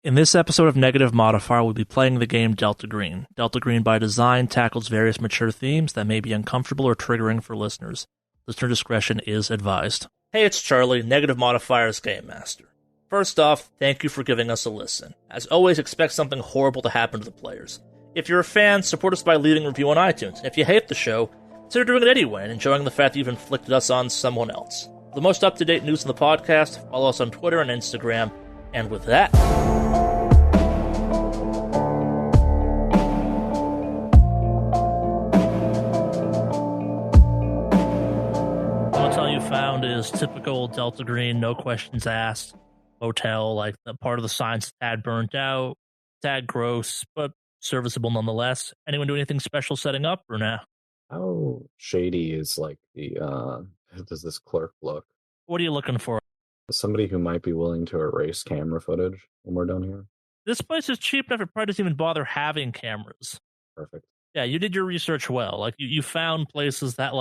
In this episode of Negative Modifier, we'll be playing the game Delta Green. Delta Green, by design, tackles various mature themes that may be uncomfortable or triggering for listeners. Listener discretion is advised. Hey, it's Charlie, Negative Modifier's Game Master. First off, thank you for giving us a listen. As always, expect something horrible to happen to the players. If you're a fan, support us by leaving a review on iTunes. If you hate the show, consider doing it anyway and enjoying the fact that you've inflicted us on someone else. For the most up-to-date news in the podcast, follow us on Twitter and Instagram. And with that... found is typical Delta Green, no questions asked, hotel, like the part of the sign's tad burnt out, tad gross, but serviceable nonetheless. Anyone do anything special setting up or nah? How shady is does this clerk look? What are you looking for? Somebody who might be willing to erase camera footage when we're done here. This place is cheap enough, it probably doesn't even bother having cameras. Perfect. Yeah, you did your research well. Like you found places that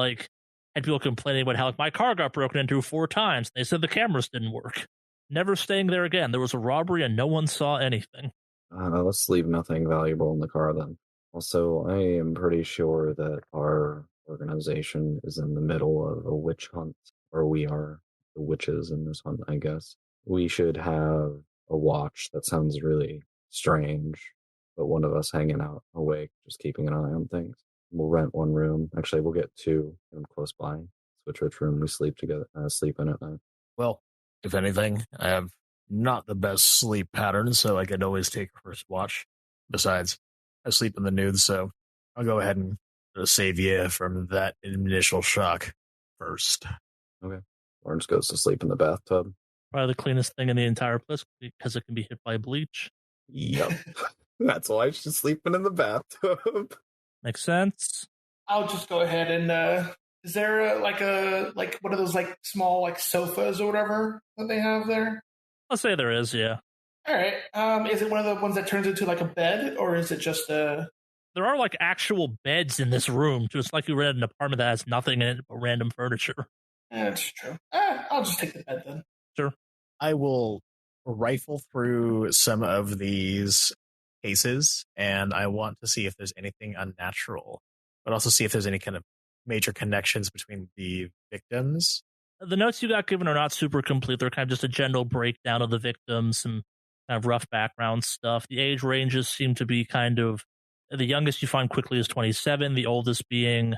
had people complaining about how my car got broken into 4 times. They said the cameras didn't work. Never staying there again. There was a robbery and no one saw anything. Let's leave nothing valuable in the car then. Also, I am pretty sure that our organization is in the middle of a witch hunt, or we are the witches in this hunt, I guess. We should have a watch. That sounds really strange, but one of us hanging out awake, just keeping an eye on things. We'll rent one room. Actually, we'll get 2 close by. Switch which room we sleep together, sleep in at night. Well, if anything, I have not the best sleep pattern, so I could always take first watch. Besides, I sleep in the nude, so I'll go ahead and save you from that initial shock first. Okay. Orange goes to sleep in the bathtub. Probably the cleanest thing in the entire place because it can be hit by bleach. Yep. That's why she's sleeping in the bathtub. Makes sense. I'll just go ahead and is there one of those small sofas or whatever that they have there? I'll say there is, yeah. All right. Is it one of the ones that turns into a bed, or is it just a? There are actual beds in this room. Just like you rent an apartment that has nothing in it but random furniture. That's true. I'll just take the bed then. Sure. I will rifle through some of these cases, and I want to see if there's anything unnatural, but also see if there's any kind of major connections between the victims. The notes you got given are not super complete. They're kind of just a general breakdown of the victims, some kind of rough background stuff. The age ranges seem to be the youngest you find quickly is 27, the oldest being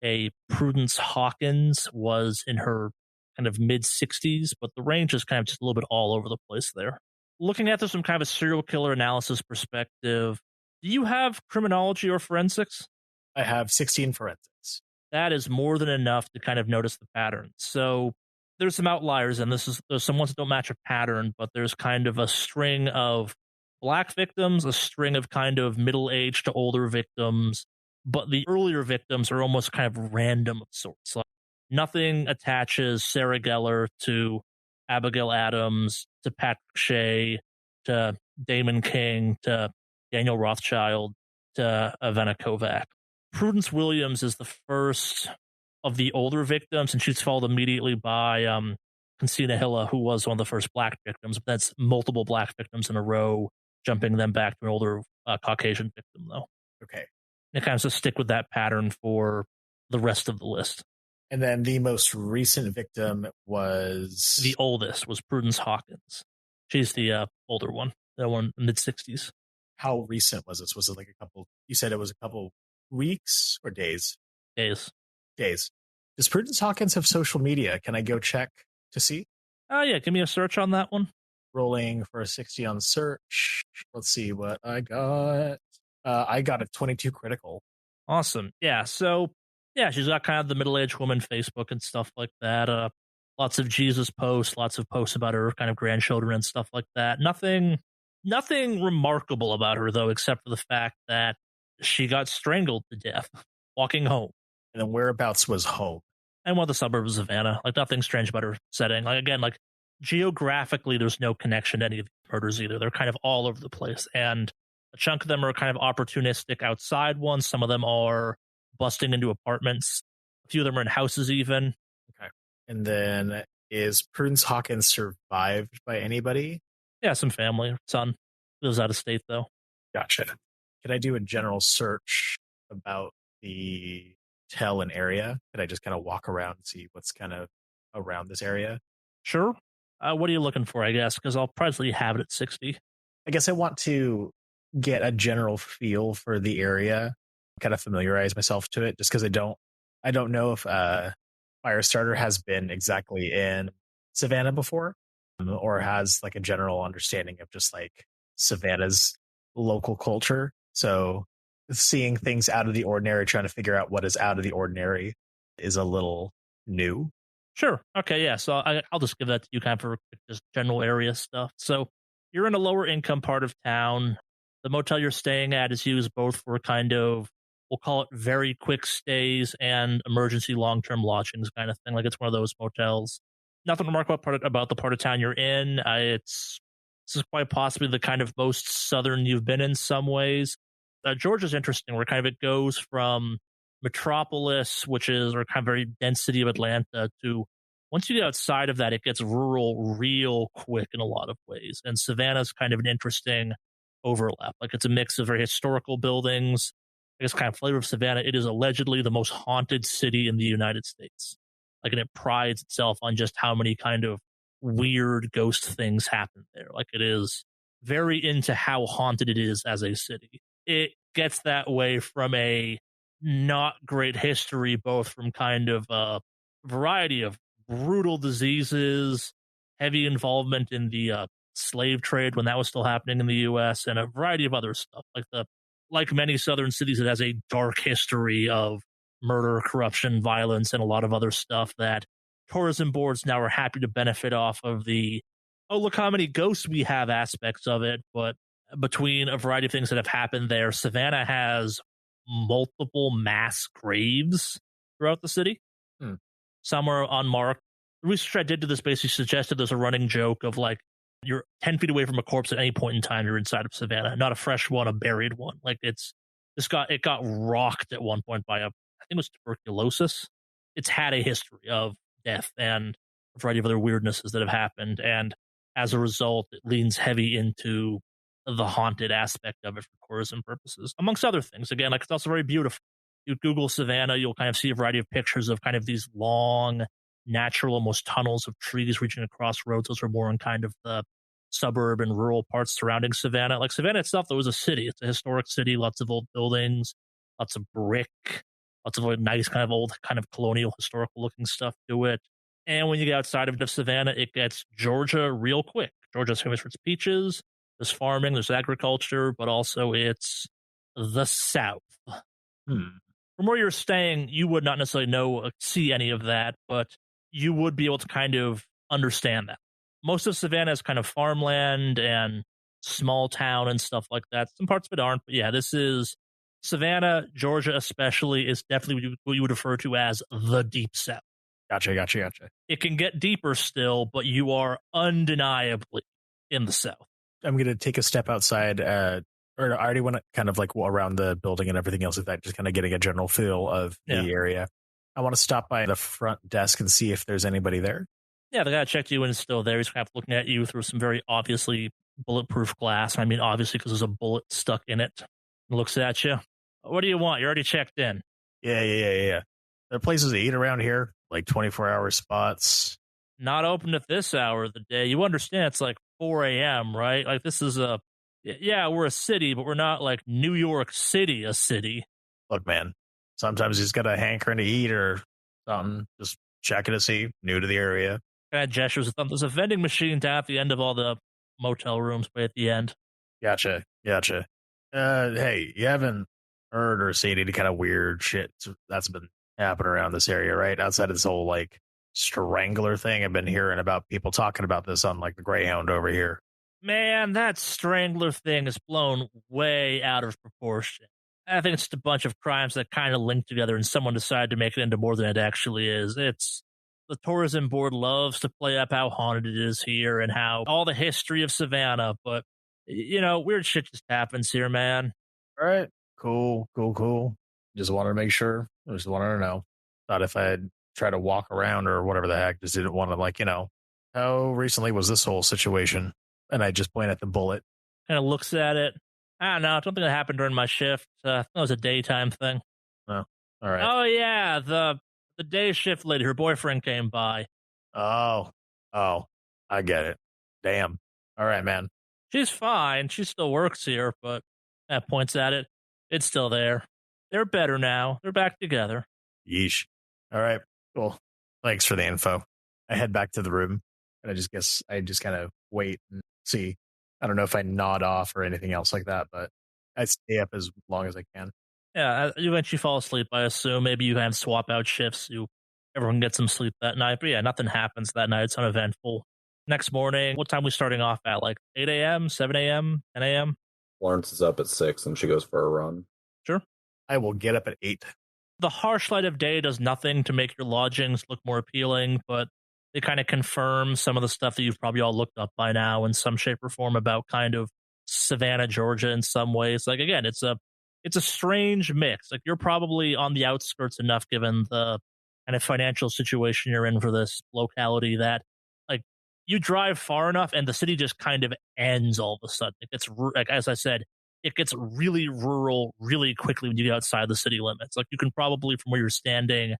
a Prudence Hawkins was in her kind of mid-60s, but the range is kind of just a little bit all over the place there. Looking at this from kind of a serial killer analysis perspective, do you have criminology or forensics? I have 16 forensics. That is more than enough to kind of notice the pattern. So there's some outliers, and there's some ones that don't match a pattern, but there's kind of a string of black victims, a string of kind of middle-aged to older victims, but the earlier victims are almost kind of random of sorts. Nothing attaches Sarah Gellar to Abigail Adams, to Patrick Shea, to Damon King, to Daniel Rothschild, to Avena Kovac. Prudence Williams is the first of the older victims, and she's followed immediately by Consina Hilla, who was one of the first black victims. But that's multiple black victims in a row, jumping them back to an older Caucasian victim, though. Okay. And kind of just stick with that pattern for the rest of the list. And then the most recent victim was... The oldest was Prudence Hawkins. She's the older one, the one in mid-60s. How recent was this? Was it you said it was a couple weeks or days? Days. Does Prudence Hawkins have social media? Can I go check to see? Yeah, give me a search on that one. Rolling for a 60 on search. Let's see what I got. I got a 22 critical. Awesome. Yeah, so... Yeah, she's got kind of the middle-aged woman Facebook and stuff like that. Lots of Jesus posts, lots of posts about her kind of grandchildren and stuff like that. Nothing remarkable about her, though, except for the fact that she got strangled to death walking home. And then whereabouts was home? And one of the suburbs of Savannah. Nothing strange about her setting. Geographically, there's no connection to any of the murders either. They're kind of all over the place. And a chunk of them are kind of opportunistic outside ones. Some of them are busting into apartments. A few of them are in houses even. Okay. And then is Prudence Hawkins survived by anybody? Yeah, some family, son. Lives out of state, though. Gotcha. Could I do a general search about the hotel and area? Could I just kind of walk around and see what's kind of around this area? Sure. What are you looking for, I guess? Because I'll probably have it at 60. I guess I want to get a general feel for the area, kind of familiarize myself to it, just because I don't know if Firestarter has been exactly in Savannah before, or has like a general understanding of just like Savannah's local culture. So seeing things out of the ordinary, trying to figure out what is out of the ordinary is a little new. Sure. Okay, yeah. So I'll just give that to you kind of for just general area stuff. So you're in a lower income part of town. The motel you're staying at is used both for kind of, we'll call it very quick stays and emergency long-term lodgings kind of thing. Like it's one of those motels. Nothing remarkable about the part of town you're in. This is quite possibly the kind of most southern you've been in some ways. Georgia's interesting, where kind of it goes from metropolis, which is or kind of very dense city of Atlanta, to once you get outside of that, it gets rural real quick in a lot of ways. And Savannah's kind of an interesting overlap. Like it's a mix of very historical buildings. I guess kind of flavor of Savannah. It is allegedly the most haunted city in the United States. Like, and it prides itself on just how many kind of weird ghost things happen there. Like it is very into how haunted it is as a city. It gets that way from a not great history, both from kind of a variety of brutal diseases, heavy involvement in the slave trade when that was still happening in the U.S., and a variety of other stuff. Like many southern cities, it has a dark history of murder, corruption, violence, and a lot of other stuff that tourism boards now are happy to benefit off of the, oh, look how many ghosts we have aspects of it. But between a variety of things that have happened there, Savannah has multiple mass graves throughout the city. Some are unmarked. The research I did to this basically suggested there's a running joke of like, you're 10 feet away from a corpse at any point in time, you're inside of Savannah, not a fresh one, a buried one. Like it got rocked at one point by I think it was tuberculosis. It's had a history of death and a variety of other weirdnesses that have happened. And as a result, it leans heavy into the haunted aspect of it for tourism purposes, amongst other things. Again, like it's also very beautiful. You Google Savannah, you'll kind of see a variety of pictures of kind of these long, natural, almost tunnels of trees reaching across roads. Those are more in kind of the suburb and rural parts surrounding Savannah. Like Savannah itself, though, is a city. It's a historic city, lots of old buildings, lots of brick, lots of nice kind of old, kind of colonial, historical looking stuff to it. And when you get outside of Savannah, it gets Georgia real quick. Georgia's famous for its peaches, there's farming, there's agriculture, but also it's the South. From where you're staying, you would not necessarily see any of that, but you would be able to kind of understand that. Most of Savannah is kind of farmland and small town and stuff like that. Some parts of it aren't, but yeah, this is Savannah, Georgia especially, is definitely what you would refer to as the Deep South. Gotcha. It can get deeper still, but you are undeniably in the South. I'm going to take a step outside, or I already went kind of like around the building and everything else like that, just kind of getting a general feel of the area. I want to stop by the front desk and see if there's anybody there. Yeah, the guy checked you in is still there. He's kind of looking at you through some very obviously bulletproof glass. I mean, obviously, because there's a bullet stuck in it. He looks at you. What do you want? You already checked in. Yeah. There are places to eat around here, like 24-hour spots. Not open at this hour of the day. You understand it's like 4 a.m., right? Like this is we're a city, but we're not like New York City, a city. Look, man, sometimes you just got a hankering to eat or something. Just checking to see, new to the area. Kind of gestures with them. There's a vending machine down at the end of all the motel rooms, way at the end. Gotcha. Hey, you haven't heard or seen any kind of weird shit that's been happening around this area, right? Outside of this whole like strangler thing, I've been hearing about people talking about this on like the Greyhound over here. Man, that strangler thing is blown way out of proportion. I think it's just a bunch of crimes that kind of link together and someone decided to make it into more than it actually is. The tourism board loves to play up how haunted it is here and how all the history of Savannah, but weird shit just happens here, man. All right. Cool. Just wanted to make sure. I just wanted to know. Thought if I had tried to walk around or whatever the heck, just didn't want to how recently was this whole situation? And I just point at the bullet. Kind of looks at it. I don't know. I don't think that happened during my shift. That was a daytime thing. Oh, all right. Oh yeah, the day shift lady, her boyfriend came by. Oh, I get it. Damn. All right, man. She's fine. She still works here, but that points at it. It's still there. They're better now. They're back together. Yeesh. All right. Cool. Thanks for the info. I head back to the room, and I just kind of wait and see. I don't know if I nod off or anything else like that, but I stay up as long as I can. Yeah, you eventually fall asleep, I assume. Maybe you can swap out shifts. Everyone gets some sleep that night. But yeah, nothing happens that night. It's uneventful. Next morning, what time are we starting off at? Like 8 a.m., 7 a.m., 10 a.m.? Florence is up at 6 and she goes for a run. Sure. I will get up at 8. The harsh light of day does nothing to make your lodgings look more appealing, but they kind of confirm some of the stuff that you've probably all looked up by now in some shape or form about kind of Savannah, Georgia in some ways. Like, again, it's a strange mix. Like, you're probably on the outskirts enough given the kind of financial situation you're in for this locality that, like, you drive far enough and the city just kind of ends all of a sudden. It gets, like, as I said, it gets really rural really quickly when you get outside the city limits. Like, you can probably, from where you're standing,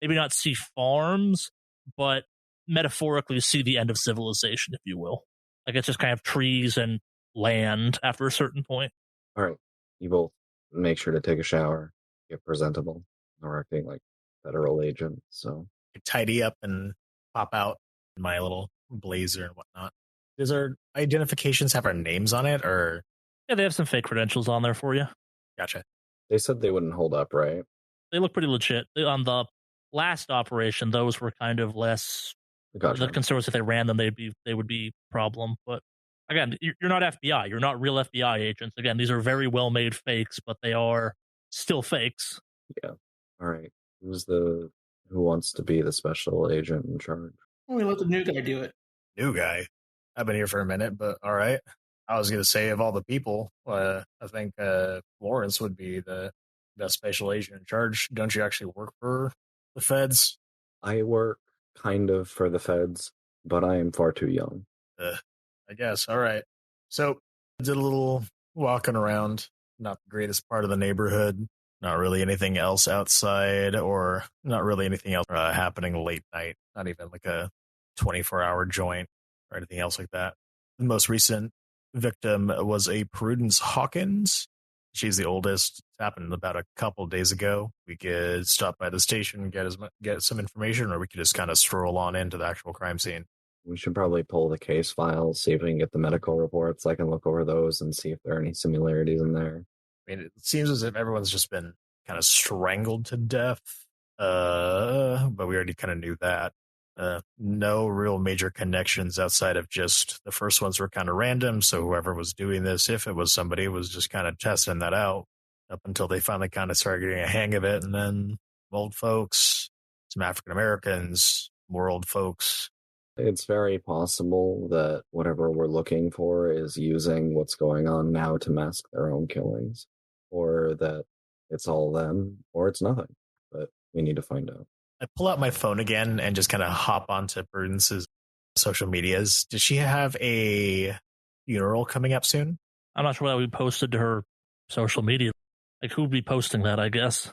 maybe not see farms, but metaphorically see the end of civilization, if you will. Like, it's just kind of trees and land after a certain point. All right. You both make sure to take a shower, get presentable. We're acting like federal agents, so I tidy up and pop out in my little blazer and whatnot. Does our identifications have our names on it, or? Yeah, they have some fake credentials on there for you. Gotcha. they said they wouldn't hold up, right? They look pretty legit. On the last operation, those were kind of less. Gotcha. The concern was if they ran them, they would be a problem. But again, you're not FBI. You're not real FBI agents. Again, these are very well made fakes, but they are still fakes. Yeah. All right. Who wants to be the special agent in charge? We let the new guy do it. New guy. I've been here for a minute, but all right. I was going to say, of all the people, I think Lawrence would be the special agent in charge. Don't you actually work for the feds? I work kind of for the feds, but I am far too young. I guess. All right. So I did a little walking around. Not the greatest part of the neighborhood. Not really anything else outside, or not really anything else happening late night. Not even like a 24-hour joint or anything else like that. The most recent victim was a Prudence Hawkins. She's the oldest. It happened about a couple days ago. We could stop by the station, get some information, or we could just kind of stroll on into the actual crime scene. We should probably pull the case files, see if we can get the medical reports. I can look over those and see if there are any similarities in there. I mean, it seems as if everyone's just been kind of strangled to death, but we already kind of knew that. No real major connections outside of just the first ones were kind of random, so whoever was doing this, if it was somebody, was just kind of testing that out up until they finally kind of started getting a hang of it, and then old folks, some African Americans, more old folks. It's very possible that whatever we're looking for is using what's going on now to mask their own killings, or that it's all them, or it's nothing. But we need to find out. I pull out my phone again and just kind of hop onto Prudence's social medias. Does she have a funeral coming up soon? I'm not sure whether we posted to her social media. Like, who'd be posting that, I guess?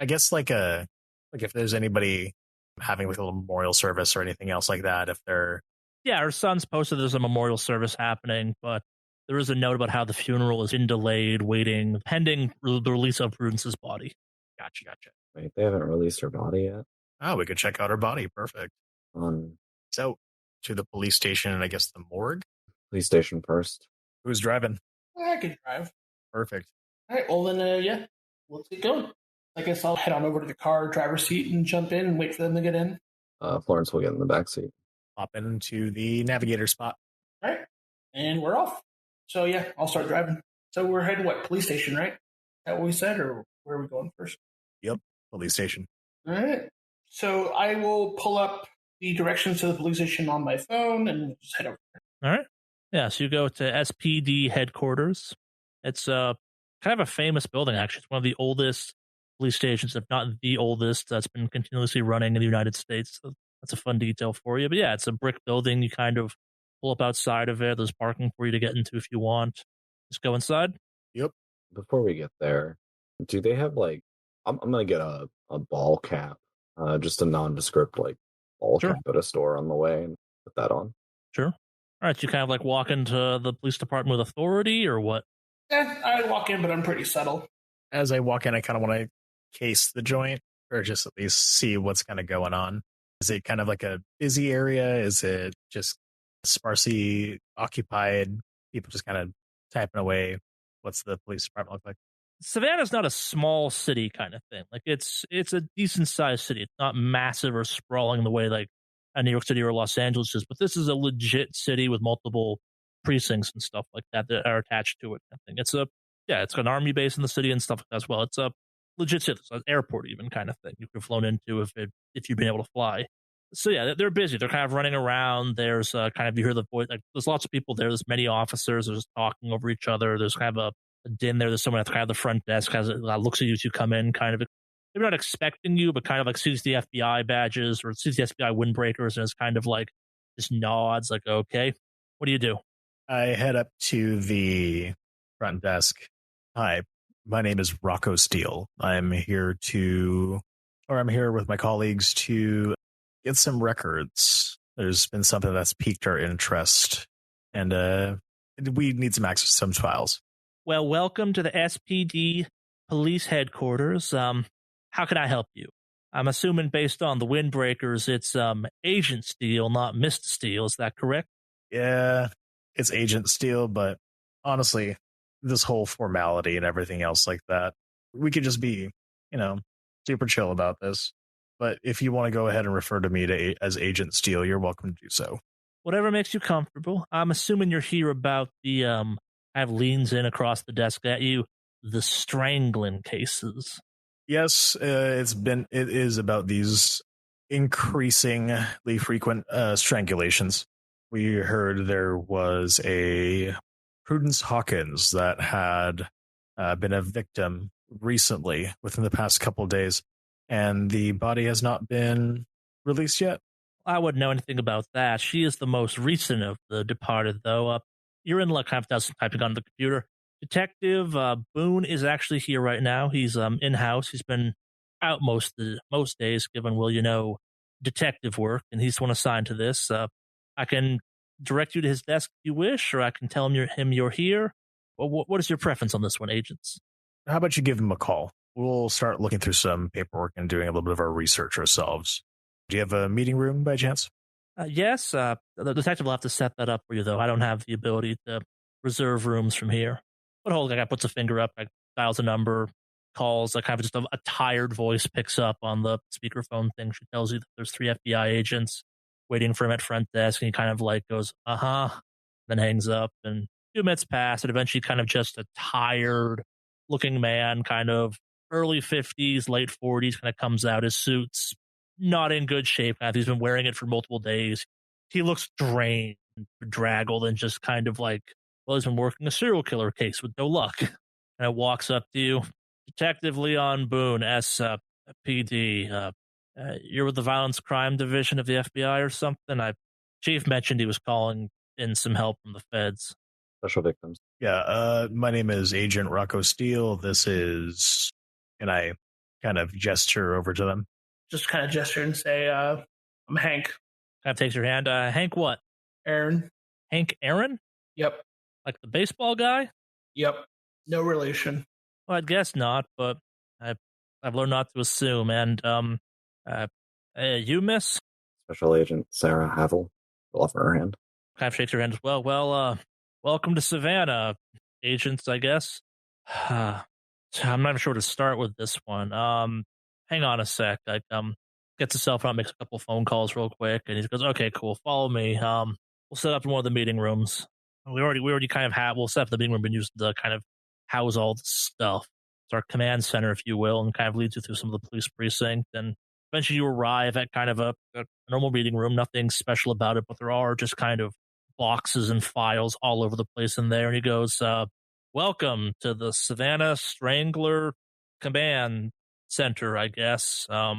I guess like if there's anybody having like a memorial service or anything else like that, if they're... Yeah, her son's posted there's a memorial service happening, but there is a note about how the funeral has been delayed, waiting, pending the release of Prudence's body. Gotcha. Wait, they haven't released her body yet? Oh, we could check out her body. Perfect. So, to the police station and I guess the morgue? Police station first. Who's driving? I can drive. Perfect. All right, well then, yeah, let's get going. I guess I'll head on over to the car driver's seat and jump in and wait for them to get in. Florence will get in the back seat. Hop into the navigator spot. All right, and we're off. So yeah, I'll start driving. So we're heading police station, right? Is that what we said, or where are we going first? Yep, police station. All right. So I will pull up the directions to the police station on my phone and just head over there. All right. Yeah, so you go to SPD headquarters. It's kind of a famous building, actually. It's one of the oldest police stations, if not the oldest, that's been continuously running in the United States. So that's a fun detail for you. But yeah, it's a brick building. You kind of pull up outside of it. There's parking for you to get into if you want. Just go inside. Yep. Before we get there, do they have like? I'm gonna get a ball cap, just a nondescript like ball Sure. cap at a store on the way, and put that on. Sure. All right, you kind of like walk into the police department with authority, or what? I walk in, but I'm pretty subtle. As I walk in, I kind of want to case the joint, or just at least see what's kind of going on. Is it kind of like a busy area? Is it just sparsely occupied? People just kind of typing away. What's the police department look like? Savannah's not a small city kind of thing. Like it's a decent sized city. It's not massive or sprawling the way like New York City or Los Angeles is, but this is a legit city with multiple precincts and stuff like that that are attached to it. I think it's it's got an army base in the city and stuff like that as well. It's a legit city, it's an airport even kind of thing you could have flown into if you've been able to fly. So yeah, they're busy. They're kind of running around. There's kind of, you hear the voice, like there's lots of people there. There's many officers. They're just talking over each other. There's kind of a din there. There's someone at kind of the front desk looks at you two come in, kind of maybe not expecting you, but kind of like sees the FBI badges or sees the FBI windbreakers and is kind of like just nods, like, okay, what do you do? I head up to the front desk. Hi, my name is Rocco Steele. I'm here with my colleagues to get some records. There's been something that's piqued our interest, and we need some access to some files. Well, welcome to the SPD police headquarters. How can I help you? I'm assuming based on the windbreakers, it's Agent Steele, not Mr. Steele. Is that correct? Yeah, it's Agent Steele, but honestly, this whole formality and everything else like that, we could just be, super chill about this. But if you want to go ahead and refer to me as Agent Steele, you're welcome to do so. Whatever makes you comfortable. I'm assuming you're here about the kind of leans in across the desk at you, the strangling cases. Yes, it is about these increasingly frequent strangulations. We heard there was a Prudence Hawkins that had been a victim recently within the past couple of days, and the body has not been released yet. I wouldn't know anything about that. She is the most recent of the departed, though. You're in luck. Kind of does some typing on the computer. Detective Boone is actually here right now. He's in-house. He's been out most days, given, detective work, and he's the one assigned to this. I can direct you to his desk if you wish, or I can tell him you're here. Well, what is your preference on this one, agents? How about you give him a call? We'll start looking through some paperwork and doing a little bit of our research ourselves. Do you have a meeting room by chance? Yes. The detective will have to set that up for you, though. I don't have the ability to reserve rooms from here. But hold, the guy puts a finger up, dials a number, calls, kind of just a tired voice picks up on the speakerphone thing. She tells you that there's 3 FBI agents waiting for him at front desk, and he kind of goes, then hangs up, and 2 minutes pass, and eventually kind of just a tired looking man, kind of early 50s, late 40s, kind of comes out. His suit's not in good shape. He's been wearing it for multiple days. He looks drained, draggled, and just kind of he's been working a serial killer case with no luck. And it walks up to you. Detective Leon Boone, SPD. You're with the Violence Crime Division of the FBI or something? Chief mentioned he was calling in some help from the feds. Special victims. Yeah, my name is Agent Rocco Steele. This is... And I kind of gesture over to them. Just kind of gesture and say, I'm Hank. Kind of takes your hand. Hank what? Aaron. Hank Aaron? Yep. Like the baseball guy? Yep. No relation. Well, I'd guess not, but I've learned not to assume. And you, miss? Special Agent Sarah Havel. Will offer her hand. Kind of shakes her hand as well. Well, welcome to Savannah, agents, I guess. I'm not sure where to start with this one. Hang on a sec. Gets his cell phone, makes a couple phone calls real quick, and he goes, "Okay, cool. Follow me. We'll set up in one of the meeting rooms. We already kind of we'll set up the meeting room and use to kind of house all the stuff. It's our command center, if you will, and kind of leads you through some of the police precinct. And eventually you arrive at kind of a normal meeting room. Nothing special about it, but there are just kind of boxes and files all over the place in there. And he goes, "Welcome to the Savannah Strangler Command Center, I guess. I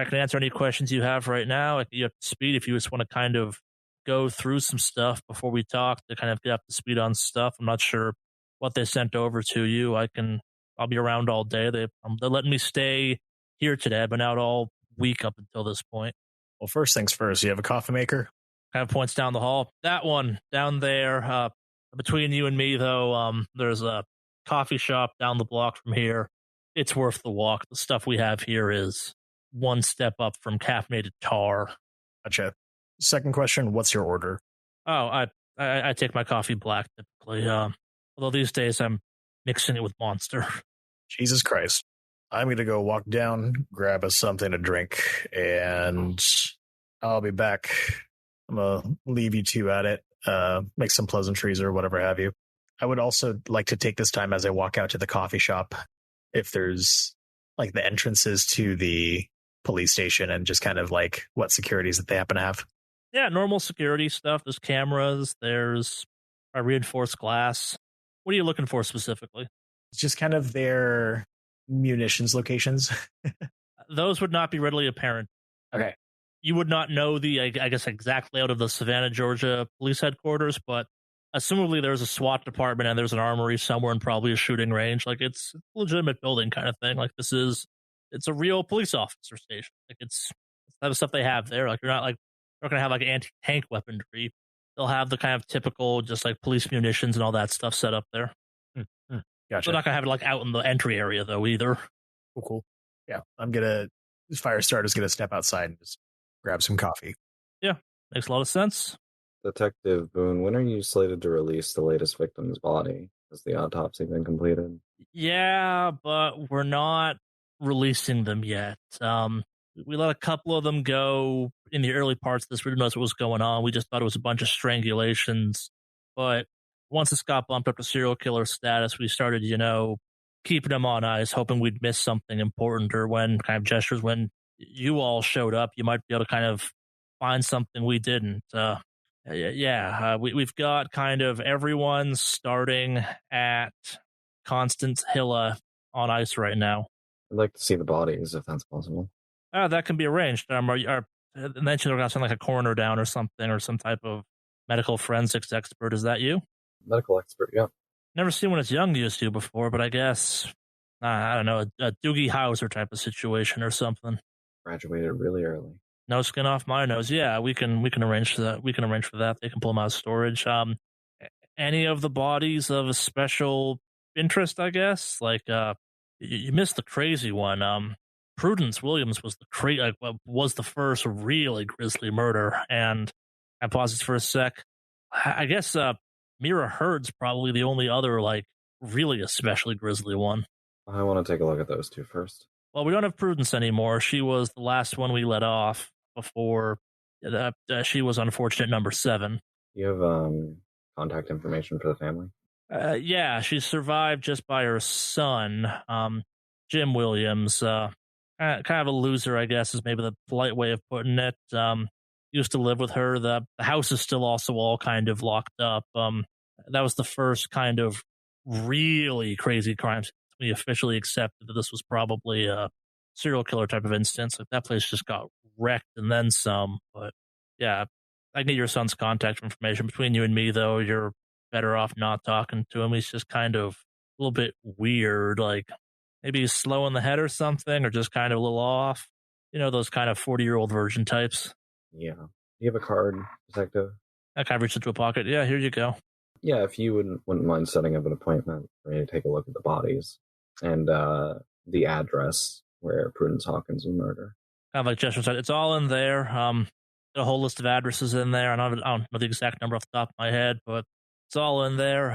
can answer any questions you have right now. I can get up to speed if you just want to kind of go through some stuff before we talk to kind of get up to speed on stuff. I'm not sure what they sent over to you. I'll be around all day. They're letting me stay here today. I've been out all week up until this point. Well, first things first, you have a coffee maker? Kind of points down the hall. That one down there. Between you and me, though, there's a coffee shop down the block from here. It's worth the walk. The stuff we have here is one step up from caffeinated tar. Gotcha. Second question, what's your order? Oh, I take my coffee black typically. Although these days I'm mixing it with Monster. Jesus Christ. I'm going to go walk down, grab us something to drink, and I'll be back. I'm going to leave you two at it, make some pleasantries or whatever have you. I would also like to take this time as I walk out to the coffee shop, if there's like the entrances to the police station and just kind of like what securities that they happen to have. Yeah, normal security stuff. There's cameras. There's a reinforced glass. What are you looking for specifically? It's just kind of their munitions locations. Those would not be readily apparent. Okay. You would not know the, I guess, exact layout of the Savannah, Georgia police headquarters, but assumably there's a SWAT department and there's an armory somewhere and probably a shooting range. Like, it's a legitimate building kind of thing. Like, it's a real police officer station. Like, it's the type of stuff they have there. Like, you're not going to have like anti-tank weaponry. They'll have the kind of typical just like police munitions and all that stuff set up there. Gotcha. They're not going to have it like out in the entry area though either. Cool. Yeah, Firestarter's going to step outside and just grab some coffee. Yeah, makes a lot of sense. Detective Boone, when are you slated to release the latest victim's body? Has the autopsy been completed? Yeah, but we're not releasing them yet. We let a couple of them go in the early parts of this. We didn't know what was going on. We just thought it was a bunch of strangulations. But once this got bumped up to serial killer status, we started, keeping them on ice, hoping we'd miss something important, or when kind of gestures, when you all showed up, you might be able to kind of find something we didn't. We've got kind of everyone starting at Constance Hilla on ice right now. I'd like to see the bodies, if that's possible. That can be arranged. Mentioned they're going to send like a coroner down or something, or some type of medical forensics expert. Is that you? Medical expert, yeah. Never seen one as young as you before, but I guess, I don't know, a Doogie Howser type of situation or something. Graduated really early. No skin off my nose. Yeah, we can arrange for that. We can arrange for that. They can pull them out of storage. Any of the bodies of a special interest, I guess? Like, you missed the crazy one. Prudence Williams was the first really grisly murder, and I paused for a sec. I guess Mira Hurd's probably the only other like really especially grisly one. I want to take a look at those two first. Well, we don't have Prudence anymore. She was the last one we let off before she was unfortunate number 7. You have contact information for the family? Yeah, she survived just by her son, Jim Williams. Kind of a loser, I guess, is maybe the polite way of putting it. Used to live with her. The house is still also all kind of locked up. That was the first kind of really crazy crime we officially accepted that this was probably a serial killer type of instance. Like, that place just got wrecked and then some. But yeah, I get your son's contact information. Between you and me, though, you're better off not talking to him. He's just kind of a little bit weird. Like, maybe he's slow in the head or something, or just kind of a little off. Those kind of 40-year-old virgin types. Yeah. You have a card, detective? I kind of reached into a pocket. Yeah, here you go. Yeah, if you wouldn't mind setting up an appointment for me to take a look at the bodies and the address where Prudence Hawkins was murdered. Kind of like Jester said, it's all in there. A whole list of addresses in there. I don't know the exact number off the top of my head, but it's all in there.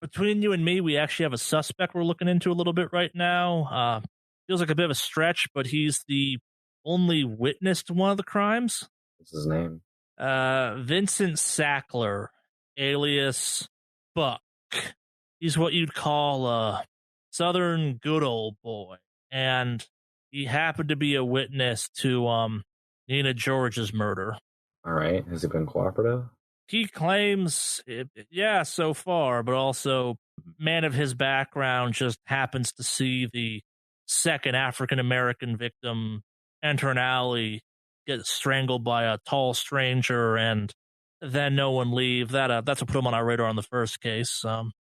Between you and me, we actually have a suspect we're looking into a little bit right now. Feels like a bit of a stretch, but he's the only witness to one of the crimes. What's his name? Vincent Sackler, alias Buck. He's what you'd call a Southern good old boy. And he happened to be a witness to Nina George's murder. All right. Has he been cooperative? He claims, yeah, so far, but also, man of his background just happens to see the second African-American victim enter an alley, get strangled by a tall stranger, and then no one leave. That's what put him on our radar on the first case.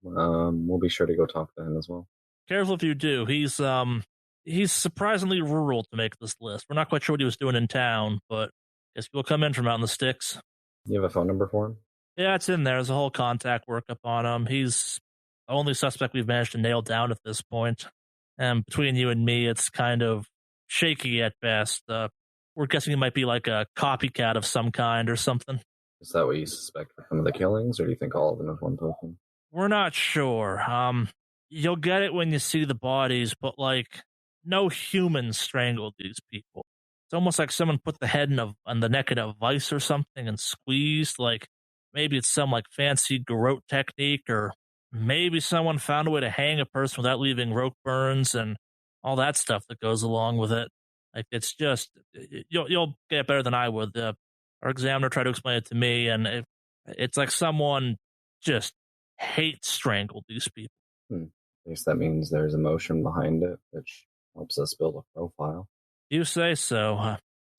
We'll be sure to go talk to him as well. Careful if you do. He's surprisingly rural to make this list. We're not quite sure what he was doing in town, but I guess people come in from out in the sticks. You have a phone number for him? Yeah, it's in there. There's a whole contact workup on him. He's the only suspect we've managed to nail down at this point. And between you and me, it's kind of shaky at best. We're guessing he might be like a copycat of some kind or something. Is that what you suspect for some of the killings, or do you think all of them is one person? We're not sure. You'll get it when you see the bodies, but like no humans strangled these people. It's almost like someone put the head on the neck in a vice or something and squeezed. Like maybe it's some like fancy garrote technique, or maybe someone found a way to hang a person without leaving rope burns and all that stuff that goes along with it. Like it's just you'll get better than I would. Our examiner tried to explain it to me, and it's like someone just hate strangled these people. At least that means there's emotion behind it, which helps us build a profile. You say so.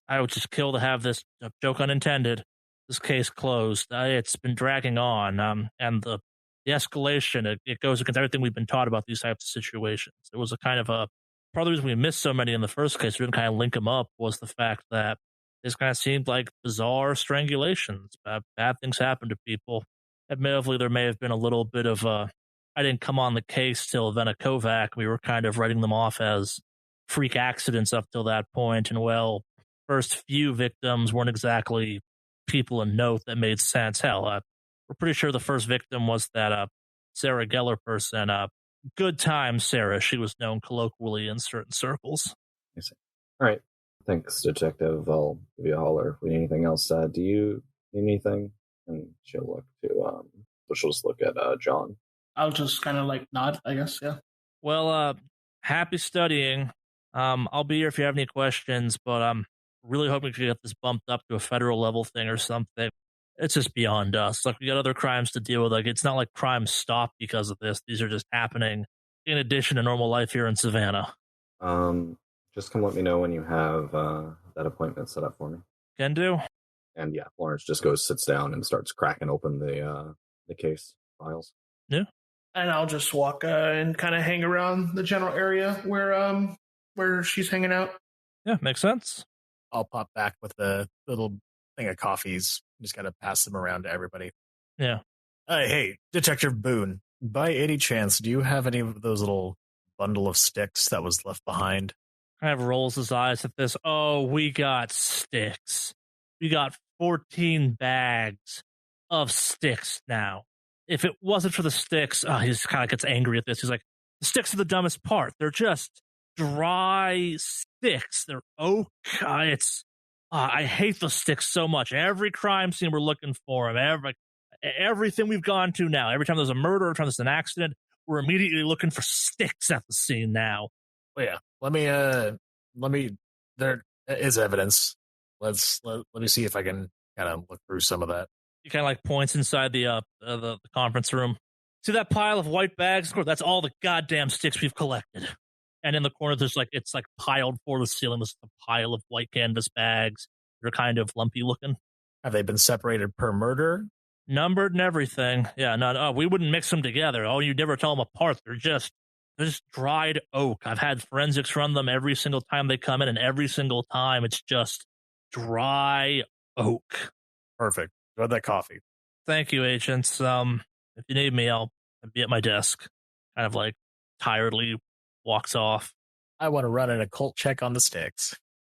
I would just kill to have this, joke unintended, this case closed. It's been dragging on, and the escalation, it goes against everything we've been taught about these types of situations. It was a kind of part of the reason we missed so many in the first case, we didn't kind of link them up, was the fact that this kind of seemed like bizarre strangulations. Bad things happen to people. Admittedly, there may have been a little bit of I didn't come on the case till Venekovac. We were kind of writing them off as freak accidents up till that point. And well, first few victims weren't exactly people in note that made sense. Hell, we're pretty sure the first victim was that Sarah Geller person. Good time Sarah. She was known colloquially in certain circles. I see. All right. Thanks, Detective. I'll give you a holler if we need anything else. Do you need anything? And she'll look to, so she'll just look at John. I'll just kind of like nod, I guess, yeah. Well, happy studying. I'll be here if you have any questions, but I'm really hoping to get this bumped up to a federal level thing or something. It's just beyond us. Like, we got other crimes to deal with. Like, it's not like crimes stop because of this. These are just happening in addition to normal life here in Savannah. Just come let me know when you have that appointment set up for me. Can do. And yeah, Lawrence just goes, sits down, and starts cracking open the case files. Yeah. And I'll just walk and kind of hang around the general area where she's hanging out. Yeah, makes sense. I'll pop back with a little thing of coffees. Just gotta pass them around to everybody. Yeah. Hey, Detective Boone, by any chance, do you have any of those little bundle of sticks that was left behind? Kind of rolls his eyes at this. Oh, we got sticks. We got 14 bags of sticks now. If it wasn't for the sticks, he just kind of gets angry at this. He's like, the sticks are the dumbest part. They're just dry sticks. They're oak. I hate those sticks so much. Every crime scene, we're looking for them. Everything we've gone to now, every time there's a murder, every time there's an accident, we're immediately looking for sticks at the scene now. Well, yeah. Let me. There is evidence. Let me see if I can kind of look through some of that. He kind of like points inside the conference room. See that pile of white bags? Of course, that's all the goddamn sticks we've collected. And in the corner, it's piled for the ceiling. There's a pile of white canvas bags. They're kind of lumpy looking. Have they been separated per murder? Numbered and everything. Yeah, no, we wouldn't mix them together. Oh, you never tell them apart. They're just dried oak. I've had forensics run them every single time they come in, and every single time it's just dry oak. Perfect. Enjoy that coffee. Thank you, agents. If you need me, I'll be at my desk. Kind of like tiredly walks off. I want to run an occult check on the sticks.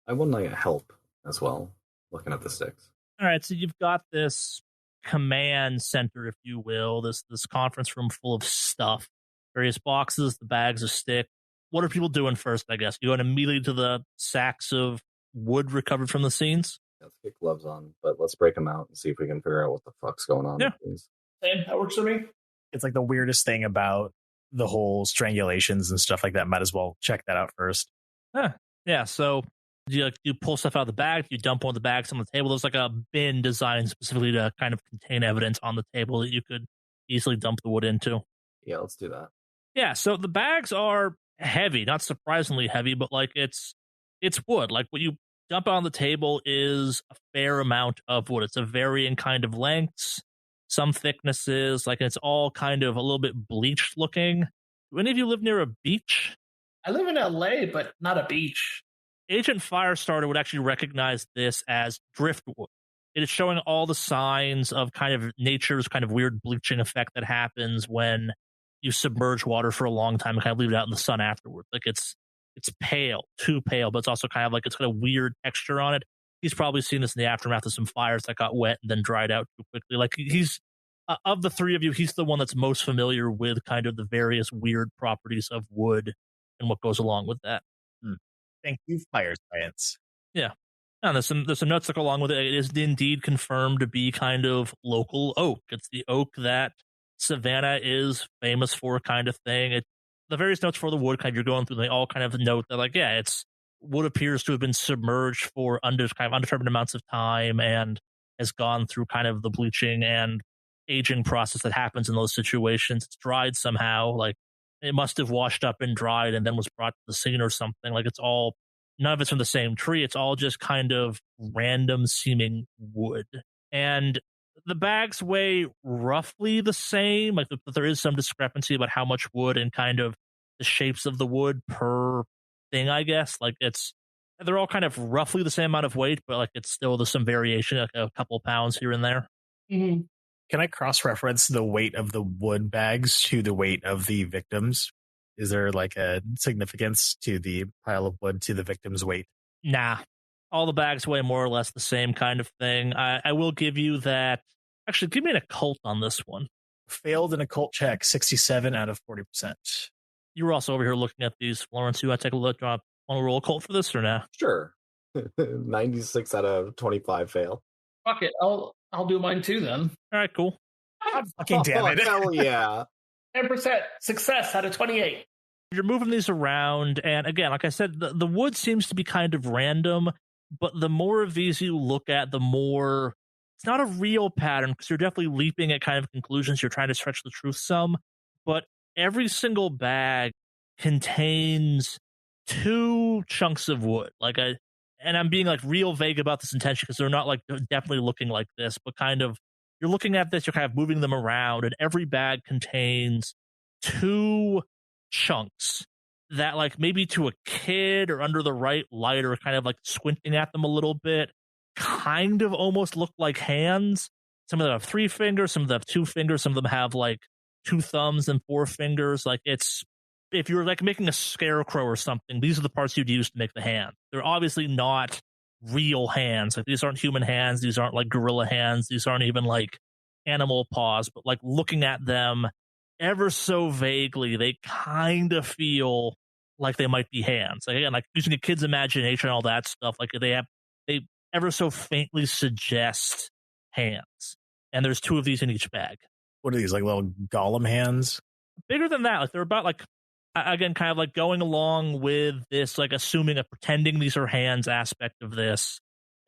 I would like help as well, looking at the sticks. All right, so you've got this command center, if you will, this conference room full of stuff. Various boxes, the bags of stick. What are people doing first, I guess? You going immediately to the sacks of wood recovered from the scenes? Let's get gloves on, but let's break them out and see if we can figure out what the fuck's going on. Yeah. Same, that works for me. It's like the weirdest thing about the whole strangulations and stuff like that. Might as well check that out first. Yeah, so you pull stuff out of the bag, you dump one of the bags on the table. There's like a bin designed specifically to kind of contain evidence on the table that you could easily dump the wood into. Yeah, let's do that. Yeah, so the bags are heavy, not surprisingly heavy, but like it's wood. Like what you dump on the table is a fair amount of wood. It's a varying kind of lengths, some thicknesses, like it's all kind of a little bit bleached looking. Do any of you live near a beach? I live in LA, but not a beach. Agent Firestarter would actually recognize this as driftwood. It is showing all the signs of kind of nature's kind of weird bleaching effect that happens when you submerge water for a long time and kind of leave it out in the sun afterward. Like it's pale, too pale, but it's also kind of like it's got a weird texture on it. He's probably seen this in the aftermath of some fires that got wet and then dried out too quickly. Like he's of the three of you, he's the one that's most familiar with kind of the various weird properties of wood and what goes along with that. Thank you, fire science. Yeah. And there's some notes that go along with it. It is indeed confirmed to be kind of local oak. It's the oak that Savannah is famous for, kind of thing. The various notes for the wood kind of you're going through, they all kind of note that, like, yeah, it's wood appears to have been submerged for undetermined amounts of time and has gone through kind of the bleaching and aging process that happens in those situations. It's dried somehow, like it must have washed up and dried and then was brought to the scene or something. Like it's all, none of it's from the same tree. It's all just kind of random seeming wood. And the bags weigh roughly the same. Like there is some discrepancy about how much wood and kind of the shapes of the wood per thing, I guess. Like they're all kind of roughly the same amount of weight, but like it's still, there's some variation, like a couple of pounds here and there. Mm-hmm. Can I cross-reference the weight of the wood bags to the weight of the victims? Is there like a significance to the pile of wood to the victim's weight? Nah. All the bags weigh more or less the same kind of thing. I will give you that. Actually, give me an occult on this one. Failed an occult check, 67 out of 40%. You were also over here looking at these, Florence. You want to take a look? Want to roll occult for this or no? Sure. 96 out of 25 fail. Fuck it. I'll do mine too then. All right, cool. God fucking damn it. Hell yeah. 10% success out of 28. You're moving these around, and again, like I said, the wood seems to be kind of random, but the more of these you look at, the more it's not a real pattern, because you're definitely leaping at kind of conclusions. You're trying to stretch the truth some, but every single bag contains 2 chunks of wood. And I'm being like real vague about this intention because they're not like definitely looking like this, but kind of you're looking at this, you're kind of moving them around, and every bag contains 2 chunks that, like, maybe to a kid or under the right light or kind of like squinting at them a little bit, kind of almost look like hands. Some of them have 3 fingers, some of them have 2 fingers, some of them have like 2 thumbs and 4 fingers. Like it's, if you're like making a scarecrow or something, these are the parts you'd use to make the hand. They're obviously not real hands. Like these aren't human hands. These aren't like gorilla hands. These aren't even like animal paws, but like looking at them ever so vaguely, they kind of feel like they might be hands. Like again, like using a kid's imagination and all that stuff, like they ever so faintly suggest hands. And there's 2 of these in each bag. What are these, like little golem hands? Bigger than that. Like they're about like, again, kind of like going along with this, like assuming pretending these are hands aspect of this.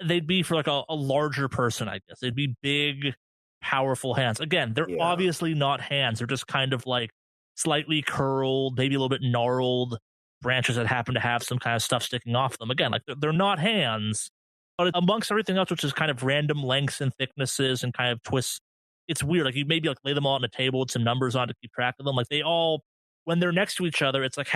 They'd be for like a larger person, I guess. They'd be big, powerful hands. Again, they're obviously not hands. They're just kind of like slightly curled, maybe a little bit gnarled branches that happen to have some kind of stuff sticking off them. Again, like they're not hands, but amongst everything else, which is kind of random lengths and thicknesses and kind of twists, it's weird. Like you maybe like lay them all on a table with some numbers on to keep track of them. Like they all, when they're next to each other, it's like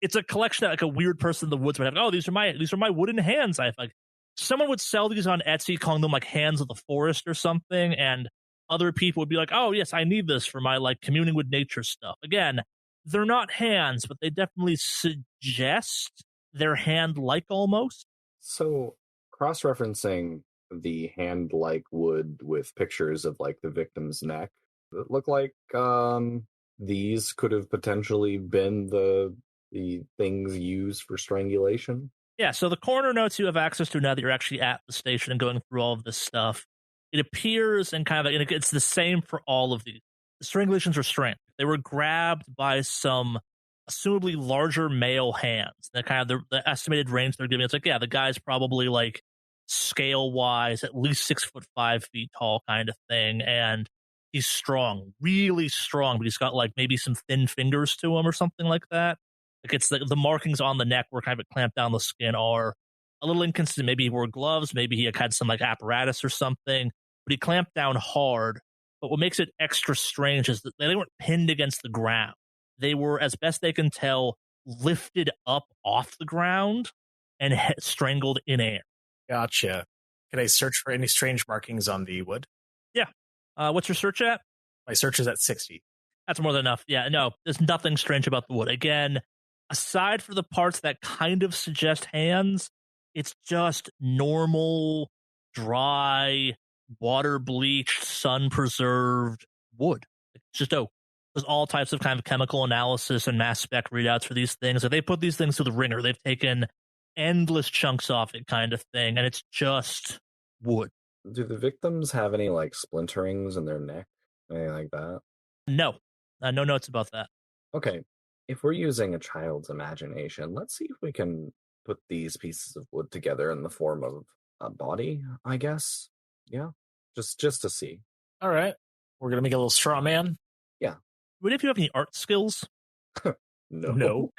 it's a collection that like a weird person in the woods would have. Oh, these are my wooden hands. I like someone would sell these on Etsy, calling them like hands of the forest or something, and other people would be like, oh yes, I need this for my like communing with nature stuff. Again, they're not hands, but they definitely suggest they're hand-like almost. So cross-referencing the hand-like wood with pictures of like the victim's neck, it looked like these could have potentially been the things used for strangulation. Yeah, so the coroner notes you have access to now that you're actually at the station and going through all of this stuff. It appears and kind of, and it's the same for all of these. The strangulations are strange. They were grabbed by some assumably larger male hands. That kind of the estimated range they're giving. It's like, yeah, the guy's probably like scale-wise at least 6'5" tall kind of thing, and he's strong, really strong, but he's got like maybe some thin fingers to him or something like that. Like it's the markings on the neck where kind of it clamped down the skin are a little inconsistent. Maybe he wore gloves, maybe he had some like apparatus or something, but he clamped down hard. But what makes it extra strange is that they weren't pinned against the ground. They were, as best they can tell, lifted up off the ground and strangled in air. Gotcha. Can I search for any strange markings on the wood? Yeah. What's your search at? My search is at 60. That's more than enough. Yeah, no, there's nothing strange about the wood. Again, aside for the parts that kind of suggest hands, it's just normal, dry, water bleached, sun preserved wood. It's just oak. There's all types of kind of chemical analysis and mass spec readouts for these things. If they put these things to the ringer, they've taken endless chunks off it, kind of thing, and it's just wood. Do the victims have any like splinterings in their neck? Anything like that? No. No notes about that. Okay. If we're using a child's imagination, let's see if we can put these pieces of wood together in the form of a body, I guess. Yeah. Just to see. All right. We're going to make a little straw man. Yeah. What if you have any art skills? No. Nope.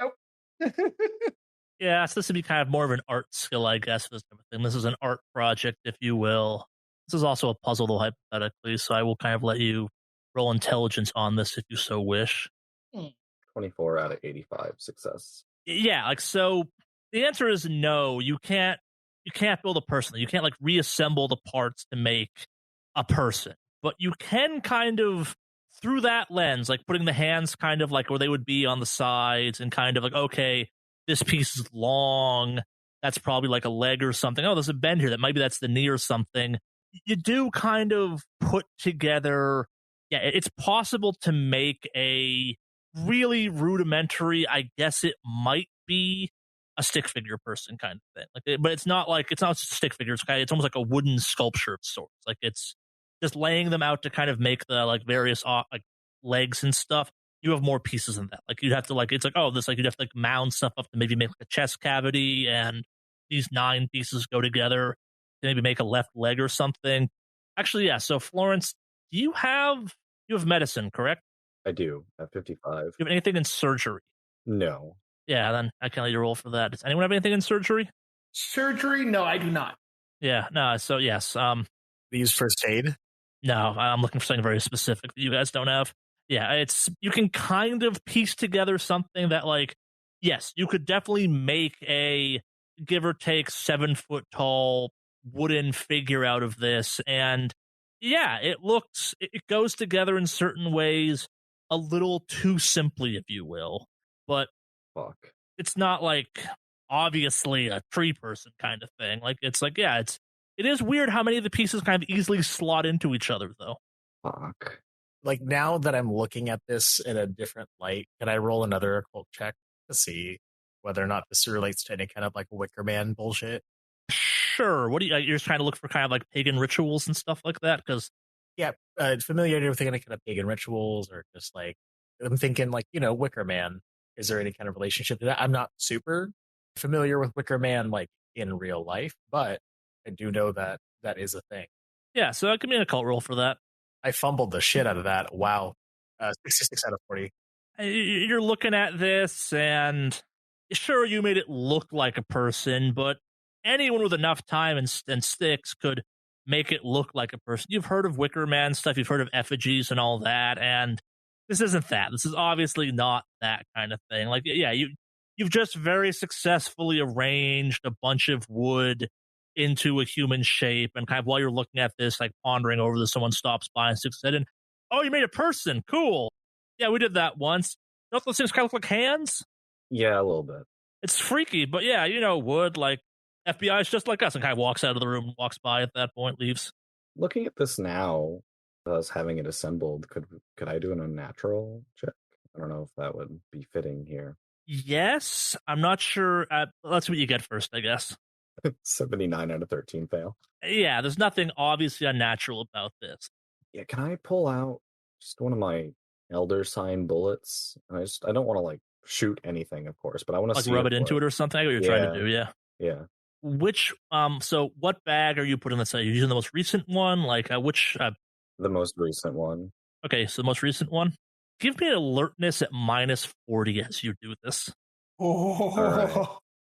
Yeah, so this would be kind of more of an art skill, I guess, for this type of thing. This is an art project, if you will. This is also a puzzle, though, hypothetically, so I will kind of let you roll intelligence on this if you so wish. 24 out of 85 success. Yeah, like, so the answer is no. You can't build a person. You can't, like, reassemble the parts to make a person. But you can kind of, through that lens, like putting the hands kind of like where they would be on the sides and kind of like, okay, this piece is long. That's probably like a leg or something. Oh, there's a bend here. Maybe that's the knee or something. You do kind of put together. Yeah, it's possible to make a really rudimentary, I guess it might be a stick figure person kind of thing. Like, but it's not just a stick figure. It's almost like a wooden sculpture of sorts. Like it's just laying them out to kind of make the like various like legs and stuff. You have more pieces than that. Like you'd have to like, it's like, oh, this, like you'd have to like mound stuff up to maybe make like a chest cavity, and these 9 pieces go together to maybe make a left leg or something. Actually, yeah. So Florence, you have medicine, correct? I do at 55. Do you have anything in surgery? No. Yeah, then I can let you roll for that. Does anyone have anything in surgery? Surgery? No, I do not. Yeah, no. So yes, They use first aid. no, I'm looking for something very specific that you guys don't have. Yeah, you can kind of piece together something that, like, yes, you could definitely make a give or take 7 foot tall wooden figure out of this, and yeah, it goes together in certain ways a little too simply, if you will, but Fuck. it's not like obviously a tree person kind of thing. Like it's like, yeah, it is weird how many of the pieces kind of easily slot into each other, though. Fuck. Like now that I'm looking at this in a different light, can I roll another occult check to see whether or not this relates to any kind of like Wicker Man bullshit? Sure. What do you're just trying to look for kind of like pagan rituals and stuff like that? Because Yeah, familiarity with any kind of pagan rituals, or just like I'm thinking like, Wicker Man. Is there any kind of relationship to that? I'm not super familiar with Wicker Man like in real life, but I do know that that is a thing. yeah, so give me an occult roll for that. I fumbled the shit out of that. Wow. 66 out of 40. You're looking at this, and sure, you made it look like a person, but anyone with enough time and sticks could make it look like a person. You've heard of Wicker Man stuff, you've heard of effigies and all that, and this isn't that. This is obviously not that kind of thing. Like, yeah, you've just very successfully arranged a bunch of wood into a human shape, and kind of while you're looking at this, like pondering over this, someone stops by and sticks it in. Oh, you made a person. Cool. Yeah, we did that once. Don't those things kind of look like hands? Yeah, a little bit. It's freaky, but yeah, wood, like FBI is just like us, and kind of walks out of the room, walks by at that point, leaves. Looking at this now, us having it assembled, could I do an unnatural check? I don't know if that would be fitting here. Yes, I'm not sure. Let's see what you get first, I guess. 79 out of 13 fail. Yeah, there's nothing obviously unnatural about this. Yeah, can I pull out just one of my elder sign bullets? And I don't want to like shoot anything, of course, but I want to Like see rub it into it or something. I know what you're trying to do. Yeah. Yeah. Which so what bag are you putting this in? Are you using the most recent one? Like which The most recent one. Okay, so the most recent one. Give me an alertness at -40 as you do this. Oh, All right.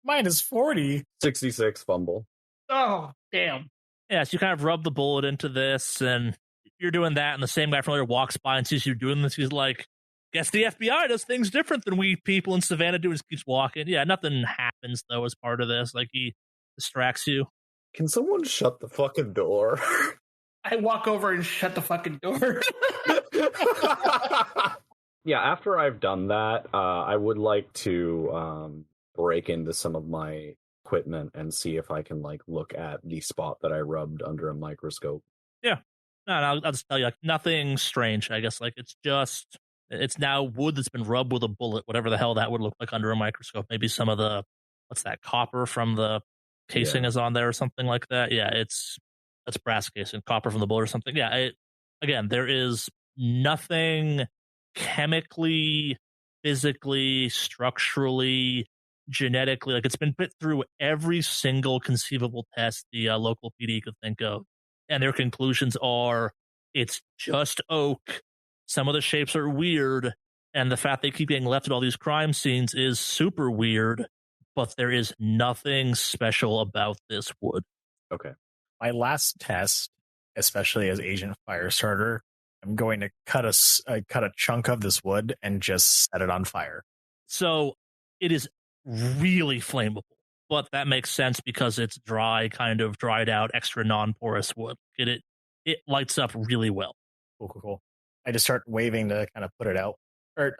Mine is 40. 66 fumble. Oh, damn. Yeah, so you kind of rub the bullet into this, and you're doing that, and the same guy from earlier walks by and sees you doing this. He's like, guess the FBI does things different than we people in Savannah do. And just keeps walking. Yeah, nothing happens, though, as part of this. Like, he distracts you. Can someone shut the fucking door? I walk over and shut the fucking door. Yeah, after I've done that, I would like to break into some of my equipment and see if I can like look at the spot that I rubbed under a microscope. Yeah. No, I'll just tell you, like, nothing strange. I guess, like, it's now wood that's been rubbed with a bullet, whatever the hell that would look like under a microscope. Maybe some of the, what's that, copper from the casing is on there or something like that. Yeah, that's brass casing, copper from the bullet or something. Yeah, again, there is nothing chemically, physically, structurally, genetically, like, it's been put through every single conceivable test the local PD could think of. And their conclusions are it's just oak. Some of the shapes are weird. And the fact they keep getting left at all these crime scenes is super weird. But there is nothing special about this wood. Okay. My last test, especially as Agent Firestarter, I'm going to cut a chunk of this wood and just set it on fire. So it is really flammable. But that makes sense because it's dry, kind of dried out, extra non-porous wood. It lights up really well. Cool. I just start waving to kind of put it out. Or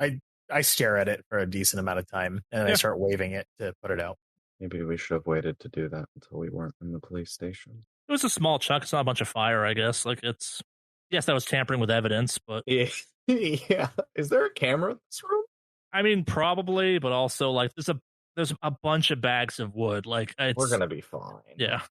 I stare at it for a decent amount of time, and then I start waving it to put it out. Maybe we should have waited to do that until we weren't in the police station. It was a small chunk. It's not a bunch of fire, I guess. Like, yes, that was tampering with evidence, but... Yeah. Is there a camera in this room? I mean, probably, but also, like, there's a bunch of bags of wood. Like, we're gonna be fine. Yeah.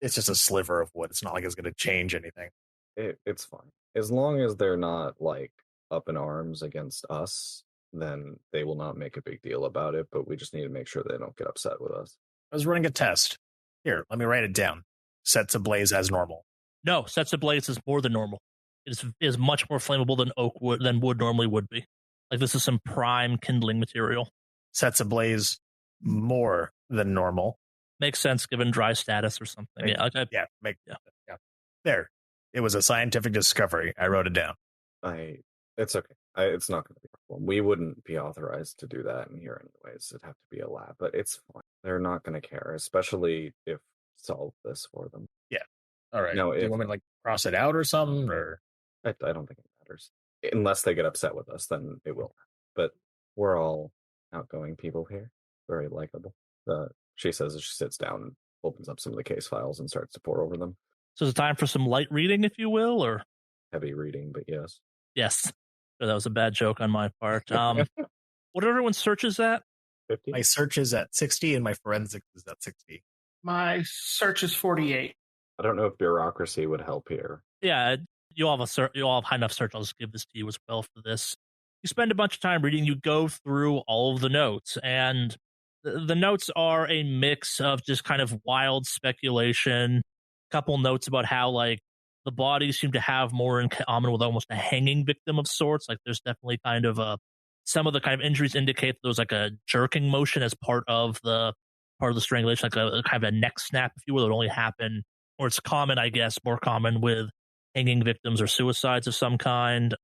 It's just a sliver of wood. It's not like it's going to change anything. It's fine. As long as they're not, like, up in arms against us, then they will not make a big deal about it, but we just need to make sure they don't get upset with us. I was running a test. Here, let me write it down. Sets ablaze as normal. No, sets ablaze is more than normal. It is much more flammable than wood normally would be. Like, this is some prime kindling material. Sets ablaze more than normal. Makes sense given dry status or something. Yeah. There. It was a scientific discovery. I wrote it down. It's okay. It's not going to be a problem. We wouldn't be authorized to do that in here anyways. It'd have to be a lab, but it's fine. They're not going to care, especially if solve this for them. Yeah. All right. No, do you want me to, like, cross it out or something? Or I don't think it matters. Unless they get upset with us, then it will. But we're all outgoing people here. Very likable. She says as she sits down and opens up some of the case files and starts to pour over them. So is it time for some light reading, if you will, or heavy reading? But yes. Yes. So that was a bad joke on my part. What are everyone's searches at? 50? My search is at 60 and my forensics is at 60. My search is 48. I don't know if bureaucracy would help here. Yeah, you all have high enough search. I'll just give this to you as well for this. You spend a bunch of time reading. You go through all of the notes, and the notes are a mix of just kind of wild speculation. A couple notes about how, like, the bodies seem to have more in common with almost a hanging victim of sorts. Like, there's definitely kind of some of the kind of injuries indicate there was like a jerking motion as part of the strangulation, like a kind of a neck snap, if you will. It only happen, or it's common, I guess, more common with hanging victims or suicides of some kind.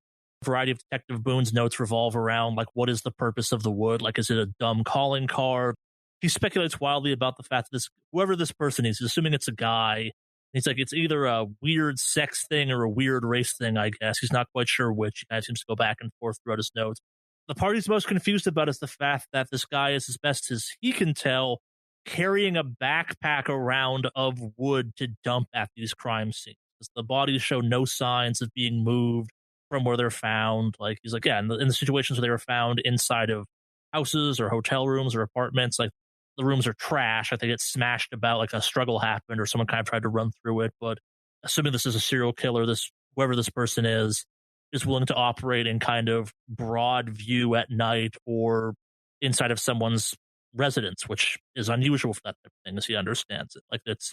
A variety of Detective Boone's notes revolve around, like, what is the purpose of the wood? Like, is it a dumb calling card? He speculates wildly about the fact that whoever this person is, he's assuming it's a guy. He's like, it's either a weird sex thing or a weird race thing, I guess. He's not quite sure which. He kind of seems to go back and forth throughout his notes. The part he's most confused about is the fact that this guy is, as best as he can tell, carrying a backpack around of wood to dump at these crime scenes. The bodies show no signs of being moved from where they're found. Like, he's like, yeah, in the situations where they were found inside of houses or hotel rooms or apartments, like, the rooms are trash. Like, they get smashed about, like a struggle happened or someone kind of tried to run through it. But assuming this is a serial killer, whoever this person is willing to operate in kind of broad view at night or inside of someone's residence, which is unusual for that type of thing, as he understands it. Like, it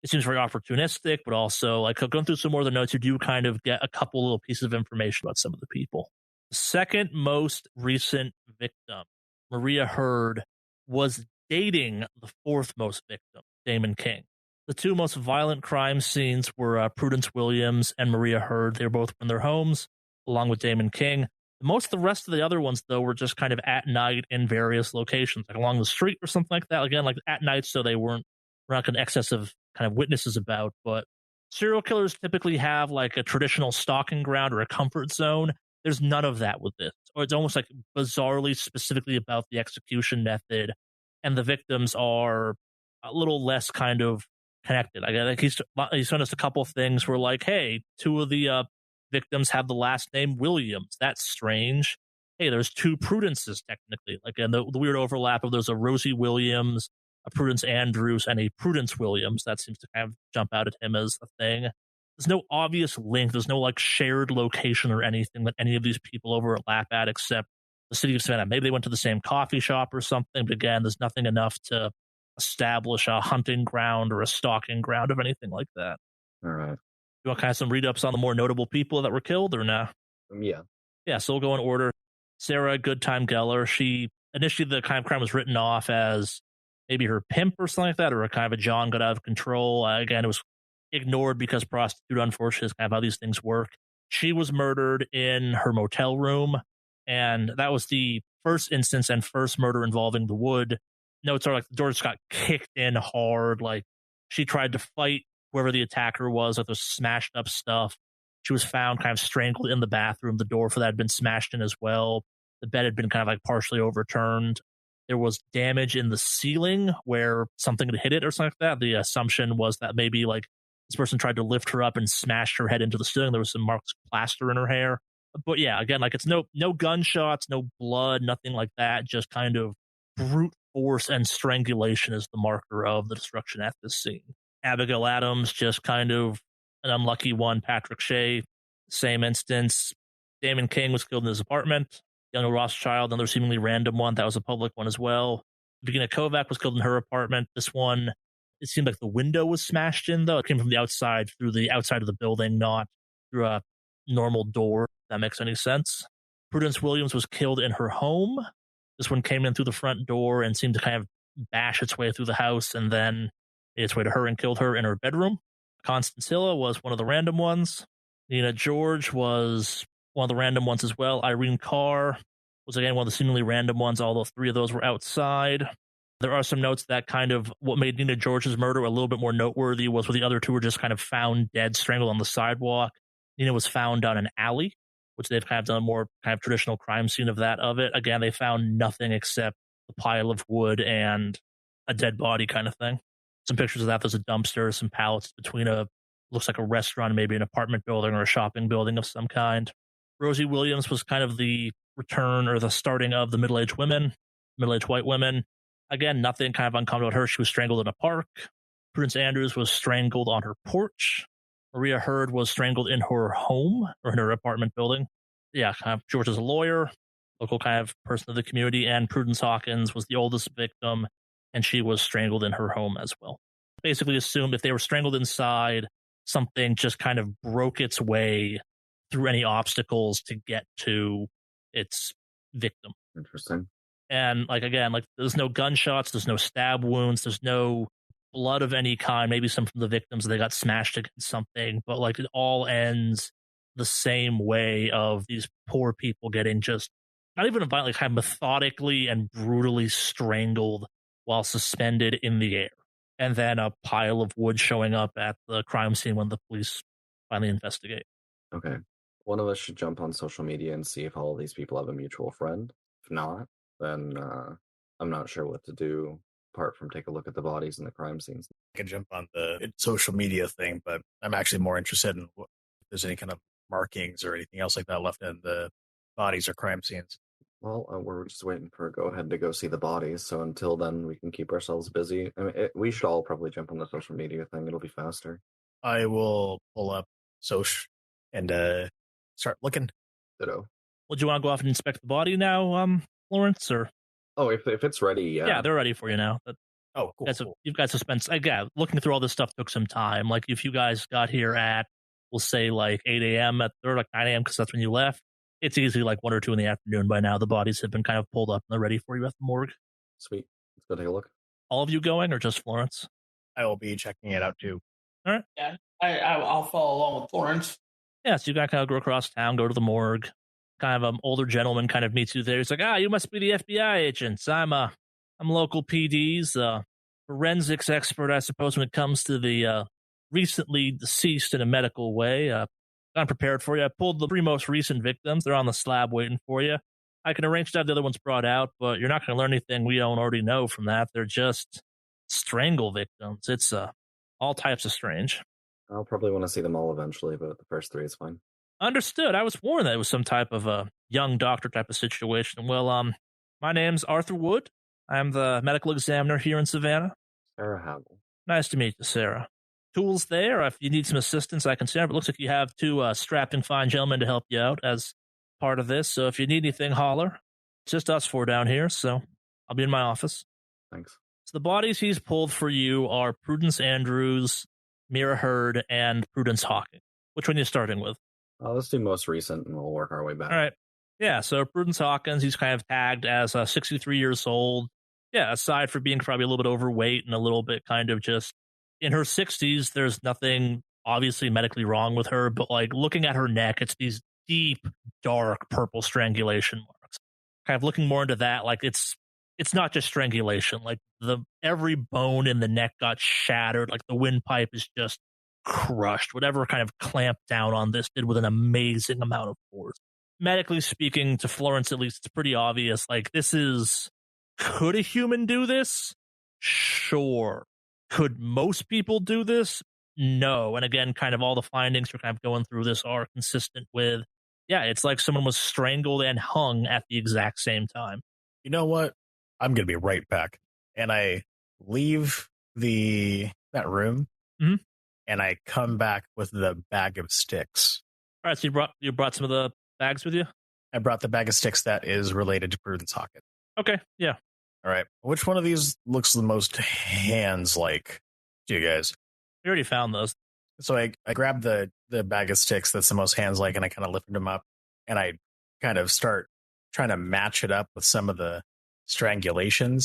seems very opportunistic, but also, like, going through some more of the notes, you do kind of get a couple little pieces of information about some of the people. The second most recent victim, Maria Hurd, was dating the fourth most victim, Damon King. The two most violent crime scenes were Prudence Williams and Maria Hurd. They were both in their homes, along with Damon King. Most of the rest of the other ones, though, were just kind of at night in various locations, like along the street or something like that. Again, like at night, so we're not going to excess of kind of witnesses about. But serial killers typically have like a traditional stalking ground or a comfort zone. There's none of that with this. Or it's almost like bizarrely specifically about the execution method, and the victims are a little less kind of connected. Like he's shown us a couple of things where like, hey, two of the victims have the last name Williams. That's strange. Hey, there's two Prudences technically. Like and the weird overlap of there's a Rosie Williams, a Prudence Andrews, and a Prudence Williams. That seems to kind of jump out at him as a thing. There's no obvious link. There's no like shared location or anything that any of these people overlap at except the city of Savannah. Maybe they went to the same coffee shop or something, but again, there's nothing enough to establish a hunting ground or a stalking ground of anything like that. All right. You want kind of some read-ups on the more notable people that were killed or nah? Yeah. Yeah, so we'll go in order. Sarah Goodtime Geller, she initially the kind of crime was written off as maybe her pimp or something like that, or a kind of a John got out of control. Again, it was ignored because prostitute, unfortunately, is kind of how these things work. She was murdered in her motel room, and that was the first instance and first murder involving the wood. Notes are like the door just got kicked in hard. Like she tried to fight whoever the attacker was with those smashed up stuff. She was found kind of strangled in the bathroom. The door for that had been smashed in as well. The bed had been kind of like partially overturned. There was damage in the ceiling where something had hit it or something like that. The assumption was that maybe like this person tried to lift her up and smashed her head into the ceiling. There was some marks of plaster in her hair. But yeah, again, like it's no gunshots, no blood, nothing like that. Just kind of brute force and strangulation is the marker of the destruction at this scene. Abigail Adams, just kind of an unlucky one. Patrick Shea, same instance. Damon King was killed in his apartment. Young Rothschild, another seemingly random one. That was a public one as well. Virginia Kovac was killed in her apartment. This one, it seemed like the window was smashed in, though. It came from the outside, through the outside of the building, not through a normal door, if that makes any sense. Prudence Williams was killed in her home. This one came in through the front door and seemed to kind of bash its way through the house and then made its way to her and killed her in her bedroom. Constance Hilla was one of the random ones. Nina George was one of the random ones as well. Irene Carr was again one of the seemingly random ones, although three of those were outside. There are some notes that kind of what made Nina George's murder a little bit more noteworthy was where the other two were just kind of found dead, strangled on the sidewalk. Nina was found down an alley, which they've kind of done a more kind of traditional crime scene of it. Again, they found nothing except a pile of wood and a dead body kind of thing. Some pictures of that. There's a dumpster, some pallets between looks like a restaurant, maybe an apartment building or a shopping building of some kind. Rosie Williams was kind of the return or the starting of the middle-aged white women. Again, nothing kind of uncommon about her. She was strangled in a park. Prudence Andrews was strangled on her porch. Maria Hurd was strangled in her home or in her apartment building. Yeah, kind of George is a lawyer, local kind of person of the community, and Prudence Hawkins was the oldest victim, and she was strangled in her home as well. Basically assumed if they were strangled inside, something just kind of broke its way through any obstacles to get to its victim. Interesting. And like again, like there's no gunshots, there's no stab wounds, there's no blood of any kind. Maybe some from the victims, they got smashed against something, but like it all ends the same way of these poor people getting just not even violently, kind of methodically and brutally strangled while suspended in the air. And then a pile of wood showing up at the crime scene when the police finally investigate. Okay. One of us should jump on social media and see if all of these people have a mutual friend. If not, then I'm not sure what to do apart from take a look at the bodies and the crime scenes. I can jump on the social media thing, but I'm actually more interested in if there's any kind of markings or anything else like that left in the bodies or crime scenes. Well, we're just waiting for a go-ahead to go see the bodies, so until then we can keep ourselves busy. I mean, we should all probably jump on the social media thing. It'll be faster. I will pull up Soch and start looking. Ditto. Well, do you want to go off and inspect the body now, Lawrence? Or Oh, if it's ready, yeah. Yeah, they're ready for you now. But Oh, cool. you've got suspense. Again, looking through all this stuff took some time. Like if you guys got here at, we'll say like 8 a.m. or like 9 a.m. because that's when you left, it's easily like 1 or 2 in the afternoon by now. The bodies have been kind of pulled up and they're ready for you at the morgue. Sweet. Let's go take a look. all of you going, or just Florence? I will be checking it out too. Yeah, I'll follow along with Florence. Yeah, so you gotta kind of go across town, go to the morgue. Kind of an older gentleman kind of meets you there. He's like, you must be the FBI agents. I'm local PD's forensics expert, I suppose, when it comes to the recently deceased in a medical way. I'm prepared for you. I pulled the three most recent victims. They're on the slab waiting for you. I can arrange to have the other ones brought out, but you're not going to learn anything we don't already know from that. They're just strangle victims. It's all types of strange. I'll probably want to see them all eventually, but the first three is fine. Understood. I was warned that it was some type of a young doctor type of situation. Well, my name's Arthur Wood. I'm the medical examiner here in Savannah. Sarah Hagel. Nice to meet you, Sarah. Tools there. If you need some assistance, I can stand. But it looks like you have two strapping fine gentlemen to help you out as part of this. So if you need anything, holler. It's just us four down here, so I'll be in my office. Thanks. So the bodies he's pulled for you are Prudence Andrews, Mira Hurd, and Prudence Hawking. Which one are you starting with? Let's do most recent, and we'll work our way back. All right. Yeah, so Prudence Hawkins, he's kind of tagged as 63 years old. Yeah, aside for being probably a little bit overweight and a little bit kind of just in her 60s, there's nothing obviously medically wrong with her, but like looking at her neck, it's these deep, dark purple strangulation marks. Kind of looking more into that, like it's not just strangulation. Like every bone in the neck got shattered. Like the windpipe is just crushed. Whatever kind of clamped down on this did with an amazing amount of force. Medically speaking, to Florence at least, it's pretty obvious. Like could a human do this? Sure. Could most people do this? No. And again, kind of all the findings we're kind of going through this are consistent with, it's like someone was strangled and hung at the exact same time. You know what? I'm going to be right back. And I leave that room, and I come back with the bag of sticks. All right, so you brought some of the bags with you? I brought the bag of sticks that is related to Prudence Hawkins. Okay, yeah. All right. Which one of these looks the most hands-like to you guys? We already found those. So I grab the bag of sticks that's the most hands-like, and I kind of lift them up, and I kind of start trying to match it up with some of the strangulation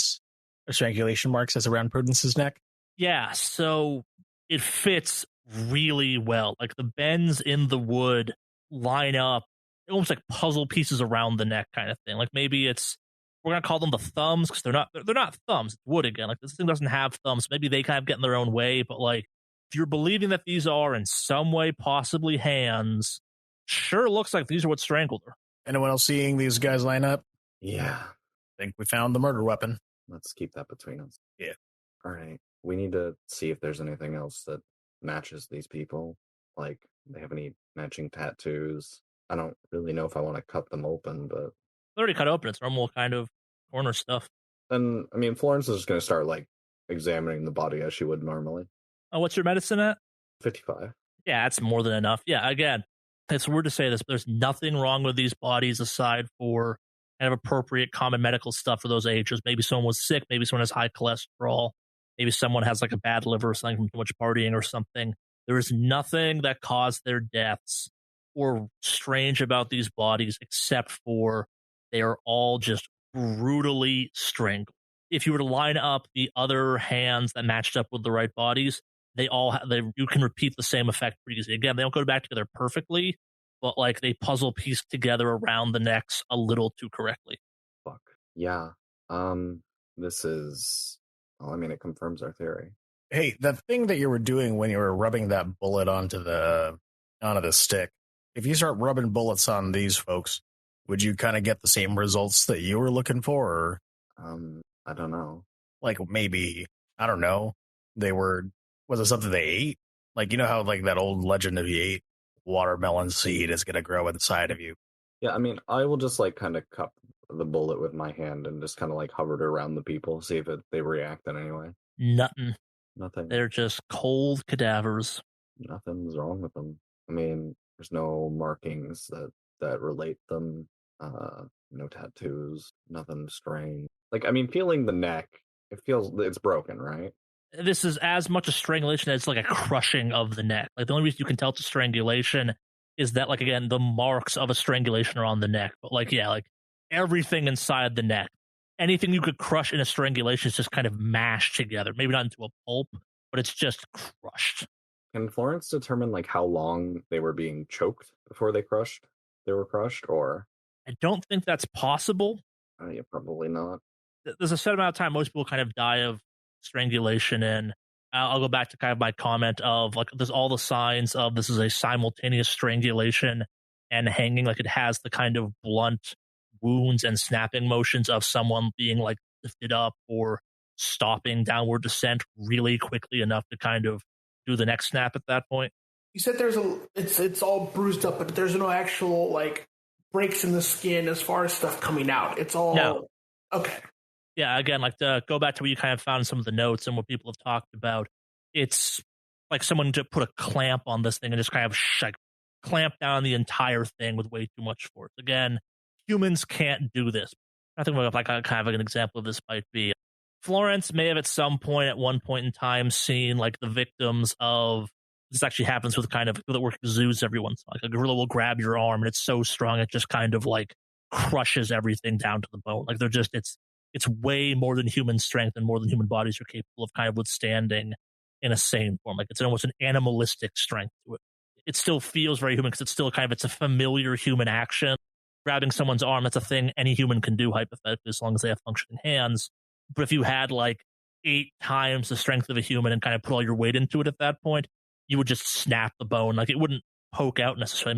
marks that's around Prudence's neck. Yeah, so it fits really well. Like the bends in the wood line up, almost like puzzle pieces around the neck kind of thing. Like maybe we're gonna call them the thumbs because they're not thumbs. It's wood again. Like this thing doesn't have thumbs. Maybe they kind of get in their own way. But like if you're believing that these are in some way possibly hands, sure looks like these are what strangled her. Anyone else seeing these guys line up? Yeah. I think we found the murder weapon. Let's keep that between us. Yeah. All right. We need to see if there's anything else that matches these people. Like, they have any matching tattoos. I don't really know if I want to cut them open, but... They're already cut open. It's normal kind of corner stuff. Then, I mean, Florence is just going to start, like, examining the body as she would normally. Oh, what's your medicine at? 55. Yeah, that's more than enough. Yeah, again, it's weird to say this, but there's nothing wrong with these bodies aside for kind of appropriate common medical stuff for those ages. Maybe someone was sick. Maybe someone has high cholesterol. Maybe someone has like a bad liver or something from too much partying or something. There is nothing that caused their deaths or strange about these bodies except for they are all just brutally strangled. If you were to line up the other hands that matched up with the right bodies, you can repeat the same effect pretty easily. Again, they don't go back together perfectly, but like they puzzle piece together around the necks a little too correctly. Fuck. Yeah. This is... Well, I mean, it confirms our theory. Hey, the thing that you were doing when you were rubbing that bullet onto the stick, if you start rubbing bullets on these folks, would you kind of get the same results that you were looking for? Or, I don't know. Like maybe, I don't know, was it something they ate? Like, you know how like that old legend of you ate watermelon seed is going to grow inside of you? Yeah, I mean, I will just like kind of cup the bullet with my hand and just kind of like hover it around the people, see if they react in any way. Nothing. Nothing. They're just cold cadavers. Nothing's wrong with them. I mean, there's no markings that relate them. No tattoos. Nothing strange. Like, I mean, feeling the neck, it's broken, right? This is as much a strangulation as like a crushing of the neck. Like the only reason you can tell it's a strangulation is that, like, again, the marks of a strangulation are on the neck. But like, yeah, like everything inside the neck, anything you could crush in a strangulation is just kind of mashed together. Maybe not into a pulp, but it's just crushed. Can Florence determine like how long they were being choked before they were crushed, or I don't think that's possible. yeah, probably not. There's a set amount of time most people kind of die of strangulation in. I'll go back to kind of my comment of like there's all the signs of this is a simultaneous strangulation and hanging, like it has the kind of blunt wounds and snapping motions of someone being like lifted up or stopping downward descent really quickly enough to kind of do the next snap at that point. You said it's all bruised up, but there's no actual like breaks in the skin as far as stuff coming out. It's all No. Okay. Yeah, again, like to go back to what you kind of found in some of the notes and what people have talked about, it's like someone to put a clamp on this thing and just kind of like clamp down the entire thing with way too much force. Again, humans can't do this. I think like kind of like an example of this might be Florence may have at one point in time seen like the victims of this actually happens with kind of that work zoos every once in a while. Like a gorilla will grab your arm and it's so strong it just kind of like crushes everything down to the bone. Like they're just it's way more than human strength and more than human bodies are capable of kind of withstanding in a sane form. Like it's almost an animalistic strength to it. It still feels very human because it's still kind of, it's a familiar human action. Grabbing someone's arm, that's a thing any human can do hypothetically as long as they have functioning hands. But if you had like 8 times the strength of a human and kind of put all your weight into it at that point, you would just snap the bone. Like it wouldn't poke out necessarily.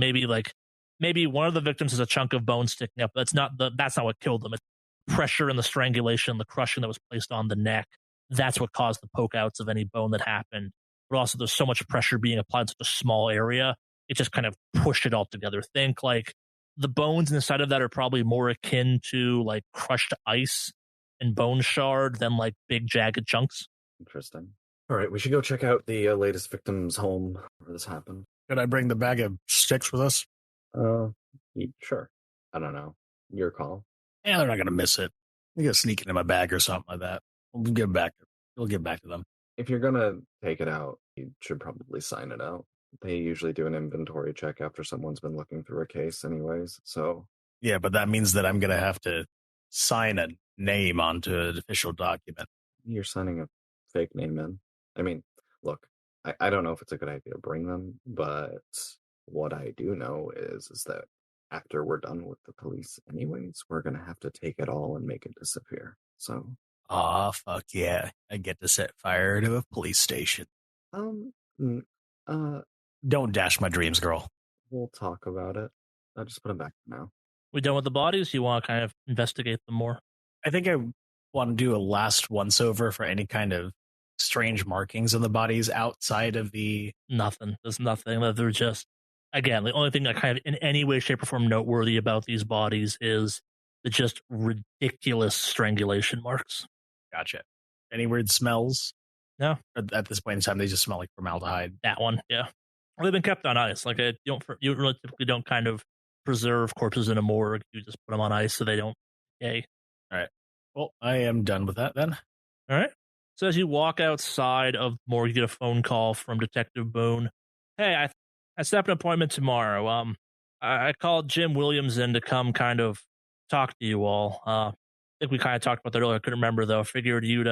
Maybe one of the victims is a chunk of bone sticking up. That's not what killed them. It's pressure and the strangulation, the crushing that was placed on the neck. That's what caused the poke outs of any bone that happened. But also there's so much pressure being applied to such a small area, it just kind of pushed it all together. Think like the bones inside of that are probably more akin to like crushed ice and bone shard than like big jagged chunks. Interesting. All right, we should go check out the latest victim's home where this happened. Could I bring the bag of sticks with us? Sure. I don't know. Your call. Yeah, they're not going to miss it. You got to sneak it in my bag or something like that. We'll get back to them. If you're going to take it out, you should probably sign it out. They usually do an inventory check after someone's been looking through a case anyways, so... Yeah, but that means that I'm going to have to sign a name onto an official document. You're signing a fake name in. I mean, look, I don't know if it's a good idea to bring them, but what I do know is that after we're done with the police anyways, we're going to have to take it all and make it disappear, so... Aw, fuck yeah. I get to set fire to a police station. Don't dash my dreams, girl. We'll talk about it. I'll just put them back now. We done with the bodies? You want to kind of investigate them more? I think I want to do a last once-over for any kind of strange markings on the bodies outside of the... Nothing. There's nothing. They're just... Again, the only thing that kind of in any way, shape, or form noteworthy about these bodies is the just ridiculous strangulation marks. Gotcha. Any weird smells? No. At this point in time, they just smell like formaldehyde. That one, yeah. Well, they've been kept on ice. Like you really typically don't kind of preserve corpses in a morgue. You just put them on ice so they don't decay. All right. Well, I am done with that then. All right. So as you walk outside of the morgue, you get a phone call from Detective Boone. Hey, I set up an appointment tomorrow. I called Jim Williams in to come kind of talk to you all. I think we kind of talked about that earlier. I couldn't remember though. I figured you'd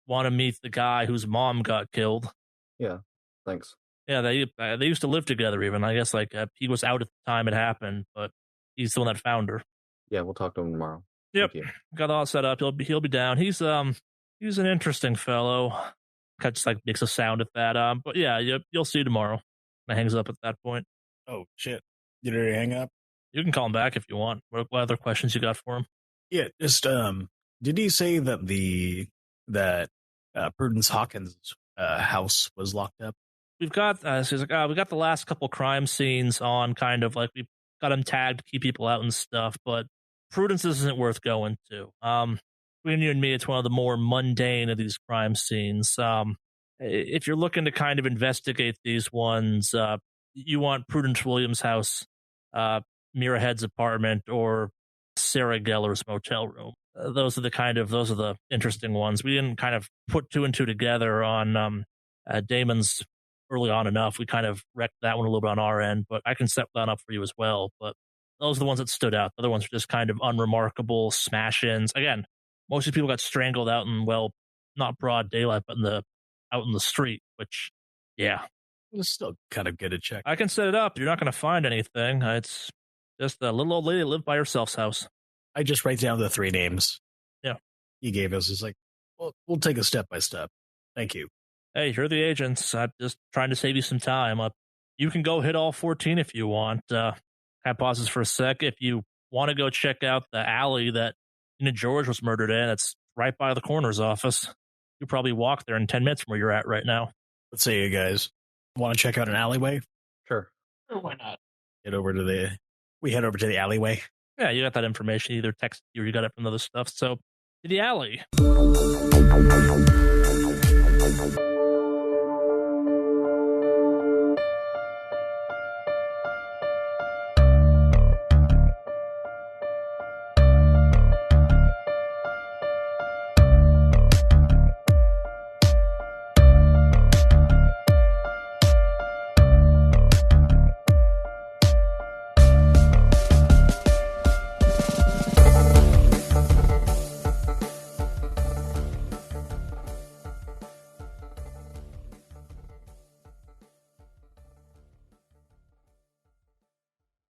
want to meet the guy whose mom got killed. Yeah, thanks. Yeah, they used to live together even. I guess like he was out at the time it happened, but he's the one that found her. Yeah, we'll talk to him tomorrow. Yep, got all set up. He'll be down. He's an interesting fellow. Kind of just like makes a sound at that. But yeah, you'll see tomorrow. And hangs up at that point. Oh shit! Did he hang up? You can call him back if you want. What other questions you got for him? Yeah, just did he say that Prudence Hawkins' house was locked up? We've got we got the last couple crime scenes on kind of like we got them tagged to keep people out and stuff, but Prudence isn't worth going to. Between you and me, it's one of the more mundane of these crime scenes. If you're looking to kind of investigate these ones, you want Prudence Williams' house, Mira Head's apartment, or Sarah Geller's motel room. Those are the interesting ones. We didn't kind of put 2 and 2 together on Damon's early on enough. We kind of wrecked that one a little bit on our end, but I can set that up for you as well. But those are the ones that stood out. The other ones are just kind of unremarkable smash-ins. Again, most of the people got strangled out in, well, not broad daylight, but out in the street, which, yeah. It's still kind of good to check. I can set it up. You're not going to find anything. It's just a little old lady that lived by herself's house. I just write down the 3 names. Yeah. He gave us. It's like, well, we'll take it step by step. Thank you. Hey, you're the agents. I'm just trying to save you some time. You can go hit all 14 if you want. Kind of pauses for a sec. If you want to go check out the alley that George was murdered in, it's right by the coroner's office. You probably walk there in 10 minutes from where you're at right now. Let's say you guys want to check out an alleyway. Sure. Sure, why not? We head over to the alleyway. Yeah, you got that information. Either text you or you got it from other stuff. So, to the alley.